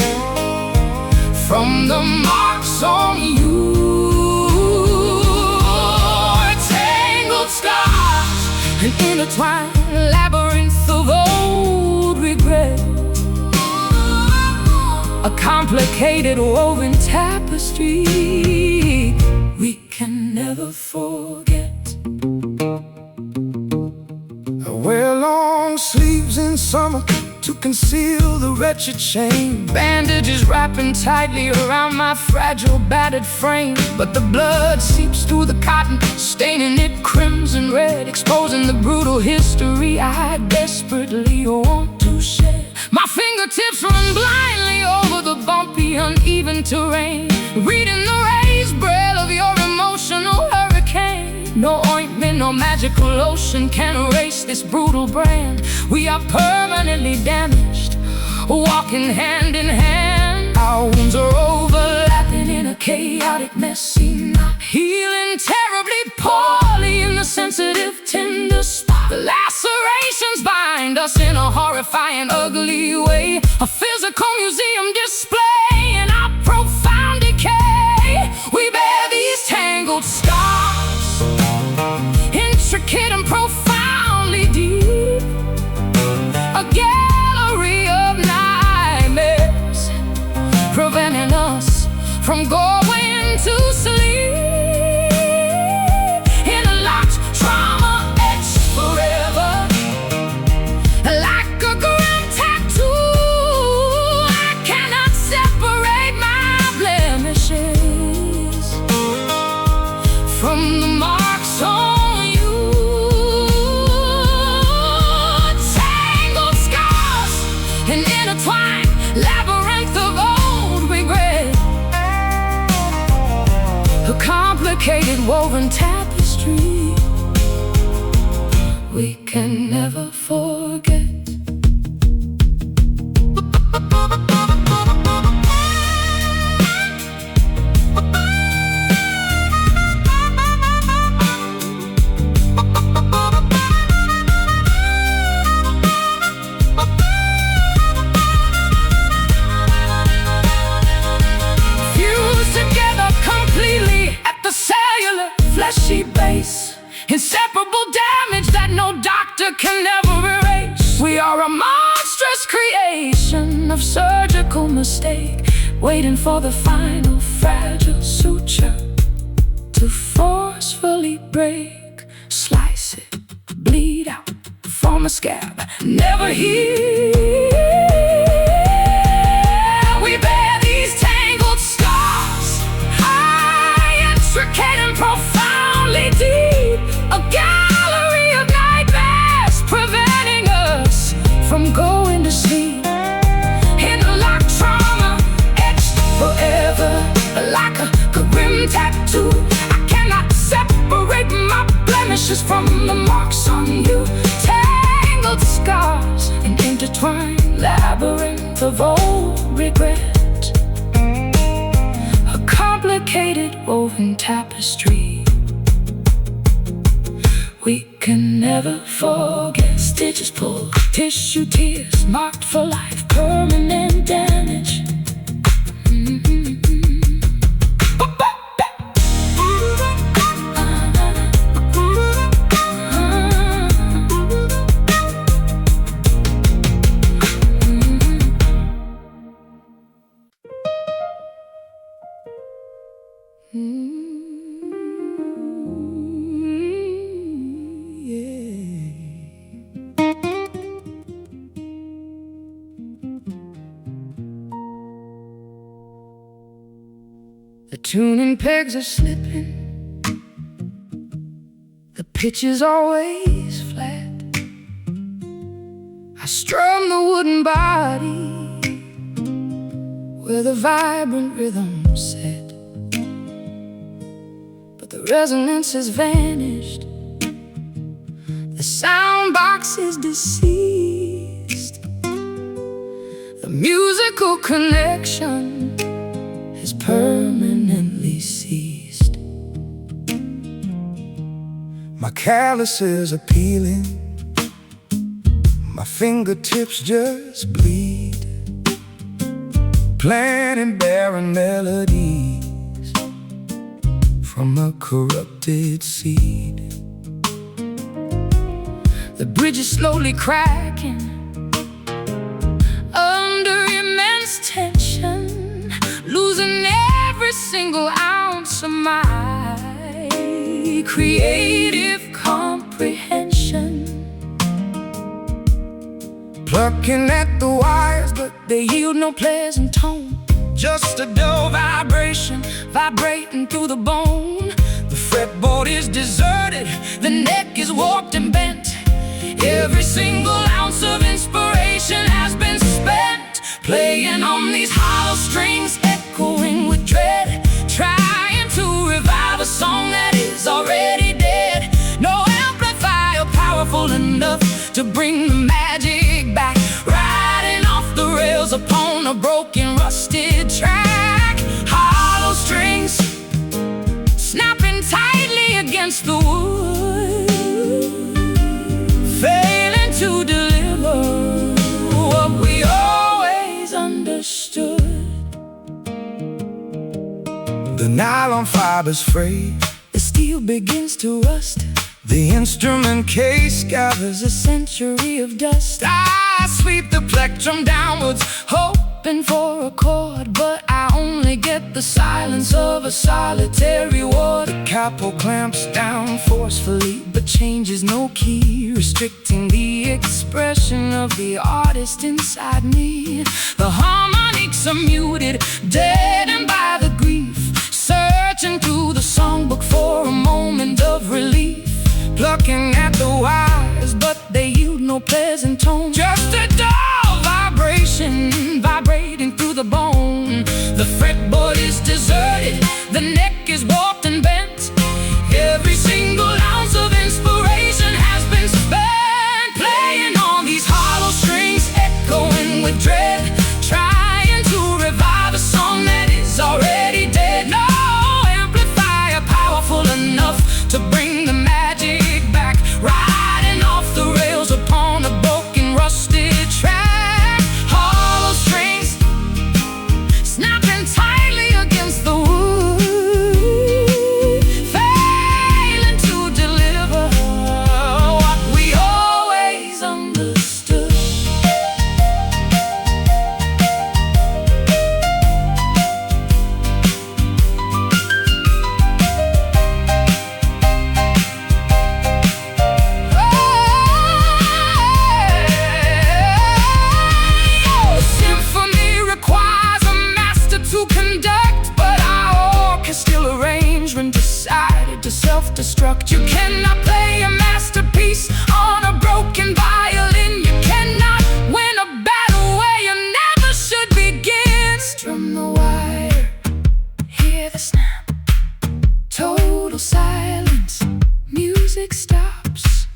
from the marks on you. Tangled scars, an intertwined labyrinth of old regret, a complicated woven tapestry we can never forget. I wear long sleeves in summer to conceal the wretched shame. Bandages wrapping tightly around my fragile, battered frame, but the blood seeps through the cotton, staining it crimson red, exposing the brutal history I desperately want to shed. My fingertips run blindly over the bumpy, uneven terrain, reading the raised braille of your emotional hurricane. No ointment, no magical lotion can erase this brutal brand. We are permanently damaged, walking hand in hand. Our wounds are overlapping in a chaotic, messy knot, healing terribly poorly in the sensitive, tender spot. The lacerations bind us in a horrifying, ugly way, a physical museum display in our profound decay. We bear these tangled scars, intricate and profoundly deep, a gallery of nightmares, preventing us from going to sleep. Interlocked trauma etched forever, like a grim tattoo. I cannot separate my blemishes from the marks on you. Tangled scars, an intertwined labyrinth of old regret, a complicated woven tapestry we can never forget. Fused together completely at the cellular, fleshy base, inseparable damage that no doctor can ever erase. We are a monstrous creation of surgical mistake, waiting for the final fragile suture to forcefully break. Slice it, bleed out, form a scab, never heal. We bear these tangled scars, high, intricate and profoundly deep, a gallery of nightmares, preventing us from going to sleep. Interlocked trauma etched forever, like a grim tattoo. I cannot separate my blemishes from the marks on you. Tangled scars, an intertwined labyrinth of old regret, a complicated woven tapestry we can never forget. Stitches pulled, tissue tears, marked for life, permanent damage. The tuning pegs are slipping, the pitch is always flat. I strum the wooden body where the vibrant rhythm set, but the resonance has vanished. The sound box is deceased. The musical connection is permanently ceased. My calluses are peeling, my fingertips just bleed, planting barren melodies from a corrupted seed. The bridge is slowly cracking under immense tension, losing every single ounce of my creative comprehension. Plucking at the wires, but They yield no pleasant tone, just a dull vibration vibrating through the bone. The fretboard is deserted, The neck is warped and bent. Every single ounce of inspiration has been spent, playing on these hollow strings, echoing with dread, trying to revive a song that is already dead. No amplifier powerful enough to bring the magic back, riding off the rails upon a broken, rusted track. Hollow strings snapping tightly against the wood, failing to deliver what we always understood. the nylon fibers fray, The steel begins to rust, the instrument case gathers a century of dust. I sweep the plectrum downwards, Hoping for a chord, but I only get the silence of a solitary ward. the capo clamps down forcefully, But changes no key, restricting the expression of the artist inside me. The harmonics are muted, deadened by the grief, searching through the songbook for a moment of relief. plucking at the wires, But they yield no pleasant tone, just a dull vibration vibrating through the bone. The fretboard is deserted, the neck is warped and bent. Every single ounce of inspiration has been spent, playing on these hollow strings, echoing with dread, trying to revive a song that is already dead. No amplifier powerful enough to bring the magic back, riding off the rails upon a broken, rusted track. Hollow strings snapping tightly against the wood, failing to deliver what we always understood. Symphony requires a master to conduct, but our orchestral arrangement decided to self-destruct. You cannot play a masterpiece on a broken violin. You cannot win a battle where you never should begin. Strum the wire, hear the snap, total silence, music stops.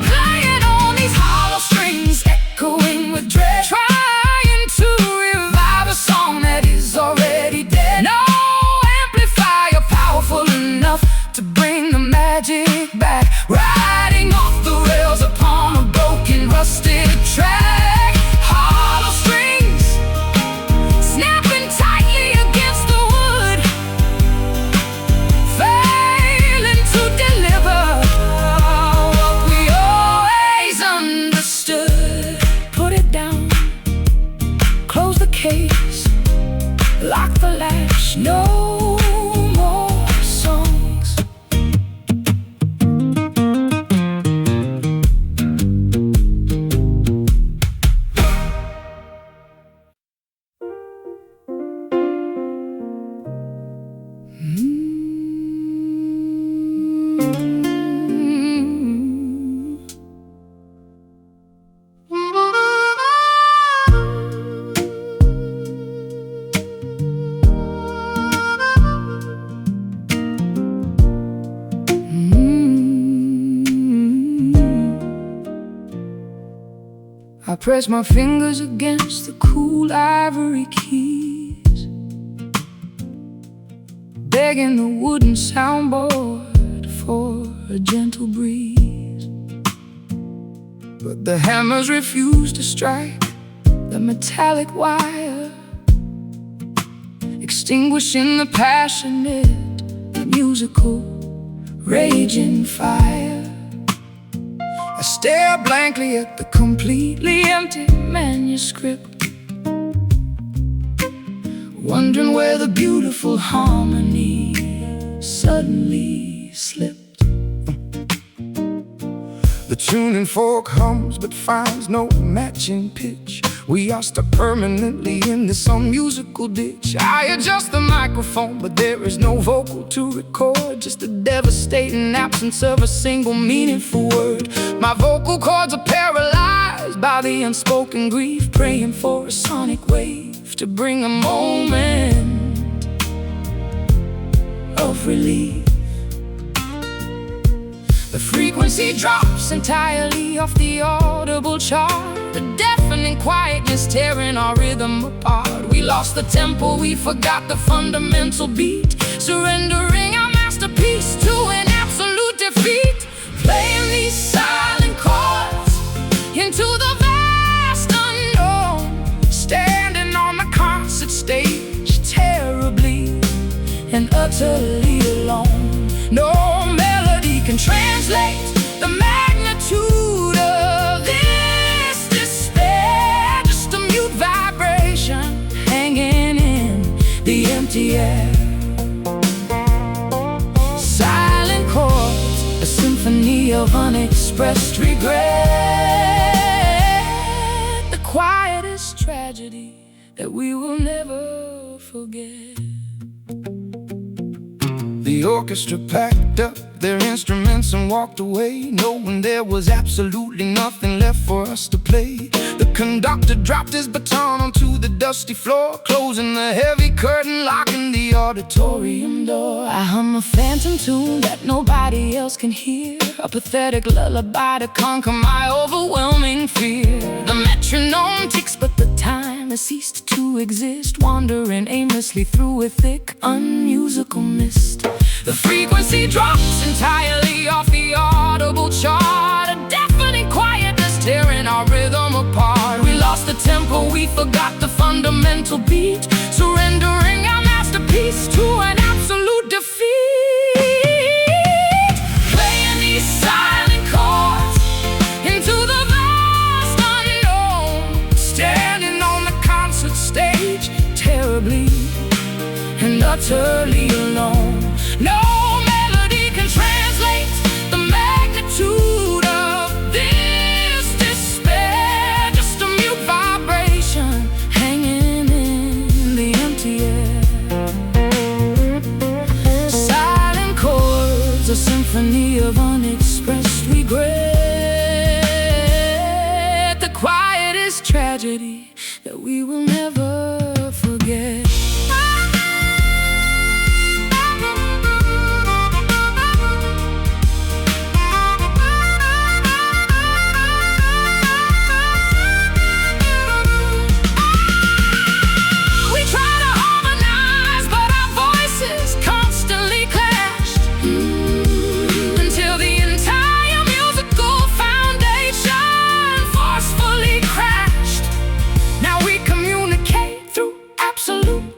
Playing on these hollow strings, echoing with dread, trying to revive a song that is already dead. No amplifier powerful enough to bring the magic back, riding off the rails upon a broken, rusted track. Hollow strings snapping tightly against the wood, failing to deliver what we always understood. Put it down, close the case, lock the latch, no more songs. press my fingers against the cool ivory keys, begging the wooden soundboard for a gentle breeze. But the hammers refuse to strike the metallic wire, extinguishing the passionate, musical, raging fire. I stare blankly at the completely empty manuscript, wondering where the beautiful harmony suddenly slipped. The tuning fork hums but finds no matching pitch. We are stuck permanently in this unmusical ditch. I adjust the microphone, but there is no vocal to record, just a devastating absence of a single meaningful word. My vocal cords are paralyzed by the unspoken grief, praying for a sonic wave to bring a moment of relief. The frequency drops entirely off the audible chart, the deafening quietness tearing our rhythm apart. We lost the tempo, we forgot the fundamental beat, surrendering our masterpiece to an absolute defeat. Playing these silent chords into the vast unknown, standing on the concert stage, terribly and utterly alone. No melody can translate the magnitude of this despair, just a mute vibration hanging in the empty air. Silent chords, a symphony of unexpressed regret, the quietest tragedy that we will never forget. The orchestra packed up their instruments and walked away, knowing there was absolutely nothing left for us to play. The conductor dropped his baton onto the dusty floor, closing the heavy curtain, locking the auditorium door. I hum a phantom tune that nobody else can hear, a pathetic lullaby to conquer my overwhelming fear. The metronome ticks, but the time has ceased to exist, wandering aimlessly through a thick, unmusical mist. The frequency drops entirely off the audible chart, a deafening quietness tearing our rhythm apart. We lost the tempo, we forgot the fundamental beat, surrendering our masterpiece to an absolute defeat. Playing these silent chords into the vast unknown, standing on the concert stage, terribly and utterly alone. No melody can translate the magnitude of this despair, just a mute vibration hanging in the empty air. Silent chords, a symphony of unexpressed regret, the quietest tragedy that we will never forget.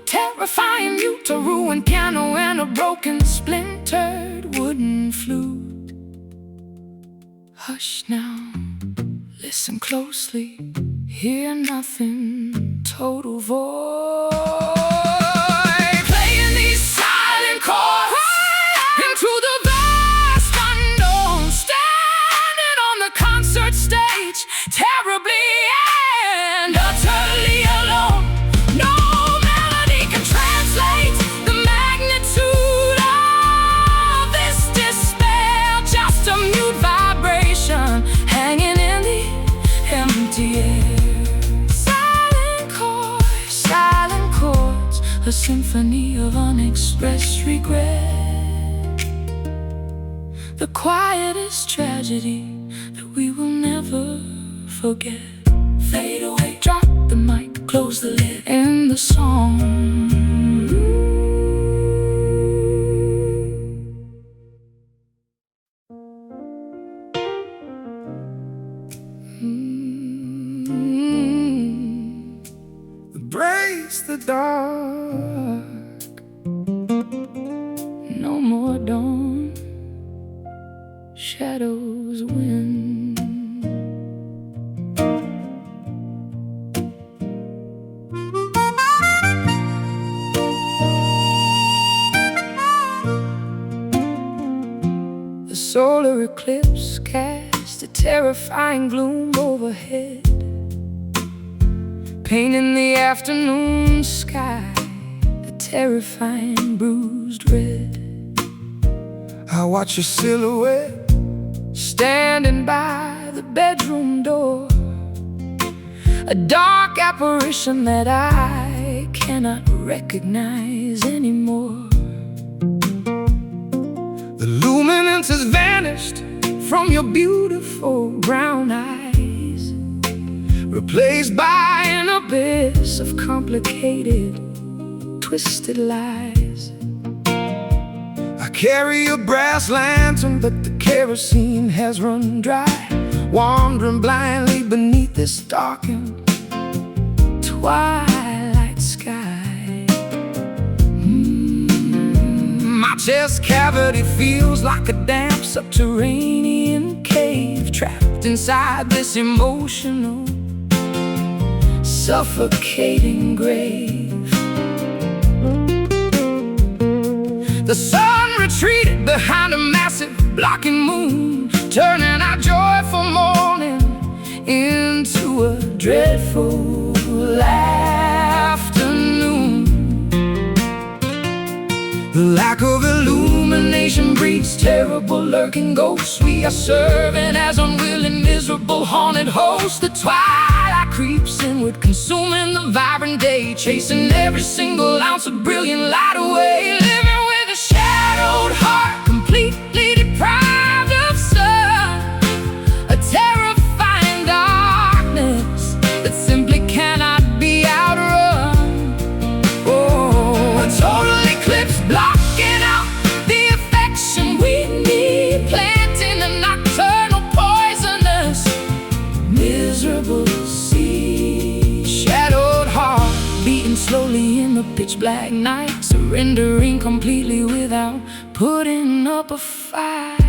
Terrifying you to ruin piano and a broken, splintered wooden flute. Hush now, listen closely, hear nothing, total void. Playing these silent chords into the vast unknown, standing on the concert stage, terribly and utterly alone. A symphony of unexpressed regret, the quietest tragedy that we will never forget. fade away. Drop the mic, close the lid, end the song. Embrace the dark. No more dawn, shadows win. The solar eclipse cast a terrifying gloom overhead, painting the afternoon sky a terrifying bruised red. I watch your silhouette standing by the bedroom door, a dark apparition that I cannot recognize anymore. The luminance has vanished From your beautiful brown eyes, replaced by an abyss of complicated, twisted lies. I carry a brass lantern, but the kerosene has run dry, wandering blindly beneath this darkened twilight sky. My chest cavity feels like a damp Subterranean cave, trapped inside this emotional, suffocating grave. The sun retreated behind a massive blocking moon, turning our joyful morning into a dreadful afternoon. The lack of illumination breeds Terrible lurking ghosts. We are serving as unwilling, miserable, haunted hosts. The twilight creeps inward, consuming the vibrant day, chasing every single ounce of brilliant light away. Living with a shadowed heart, completely deprived of sun, a terrifying darkness that simply cannot be outrun. oh, A total eclipse blocking out the affection we need, planting a nocturnal poisonous, miserable seed. shadowed heart Beating slowly in the pitch black night, surrendering completely without putting up a fight.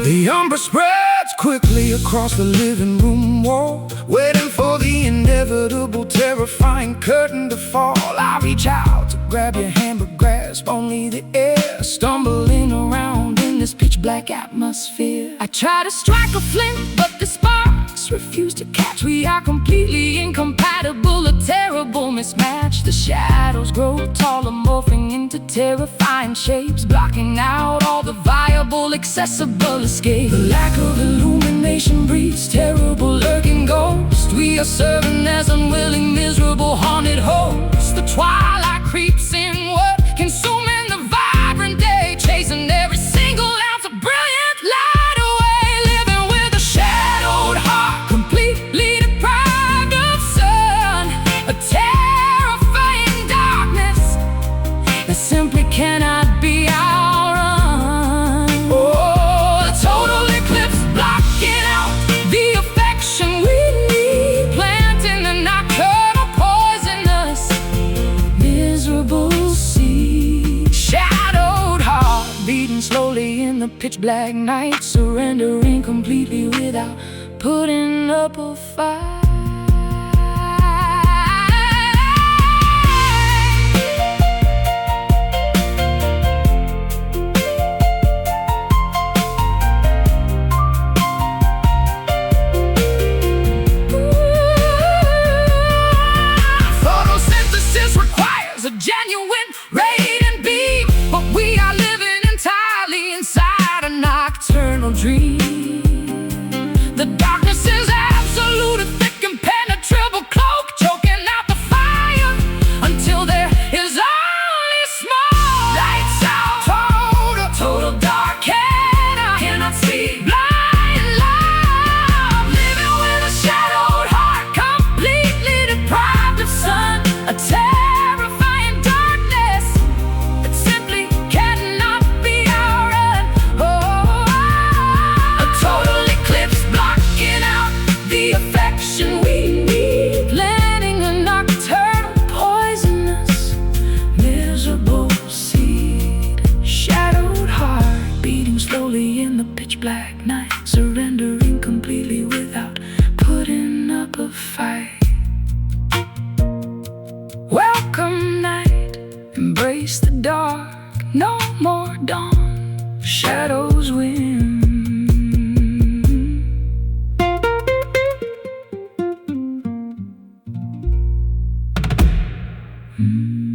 The umber spreads quickly across the living room wall, waiting for the inevitable, terrifying curtain to fall. I reach out to grab your hand, but grasp only the air, stumbling around in this pitch black atmosphere. I try to strike a flint, but the sparks refuse to catch. We are completely incompatible, a terrible mismatch. The shadows grow taller, morphing into terrifying shapes, blocking out all the viable, accessible escape. The lack of illumination breeds terrible lurking ghosts. We are serving as unwilling, miserable, haunted hosts. The twilight creeps inward, consuming the vibrant day, chasing every single ounce of brilliant light away. Living with a shadowed heart, completely deprived of sun, a terrifying darkness that simply cannot be outrun. oh, A total eclipse blocking out the affection we need, planting a nocturnal poisonous, miserable seed. Shadowed heart beating slowly in the pitch black night, surrendering completely without putting up a fight. Photosynthesis requires a genuine radiant beam, but we are living entirely inside a nocturnal dream. The darkness is absolute, thick Mm.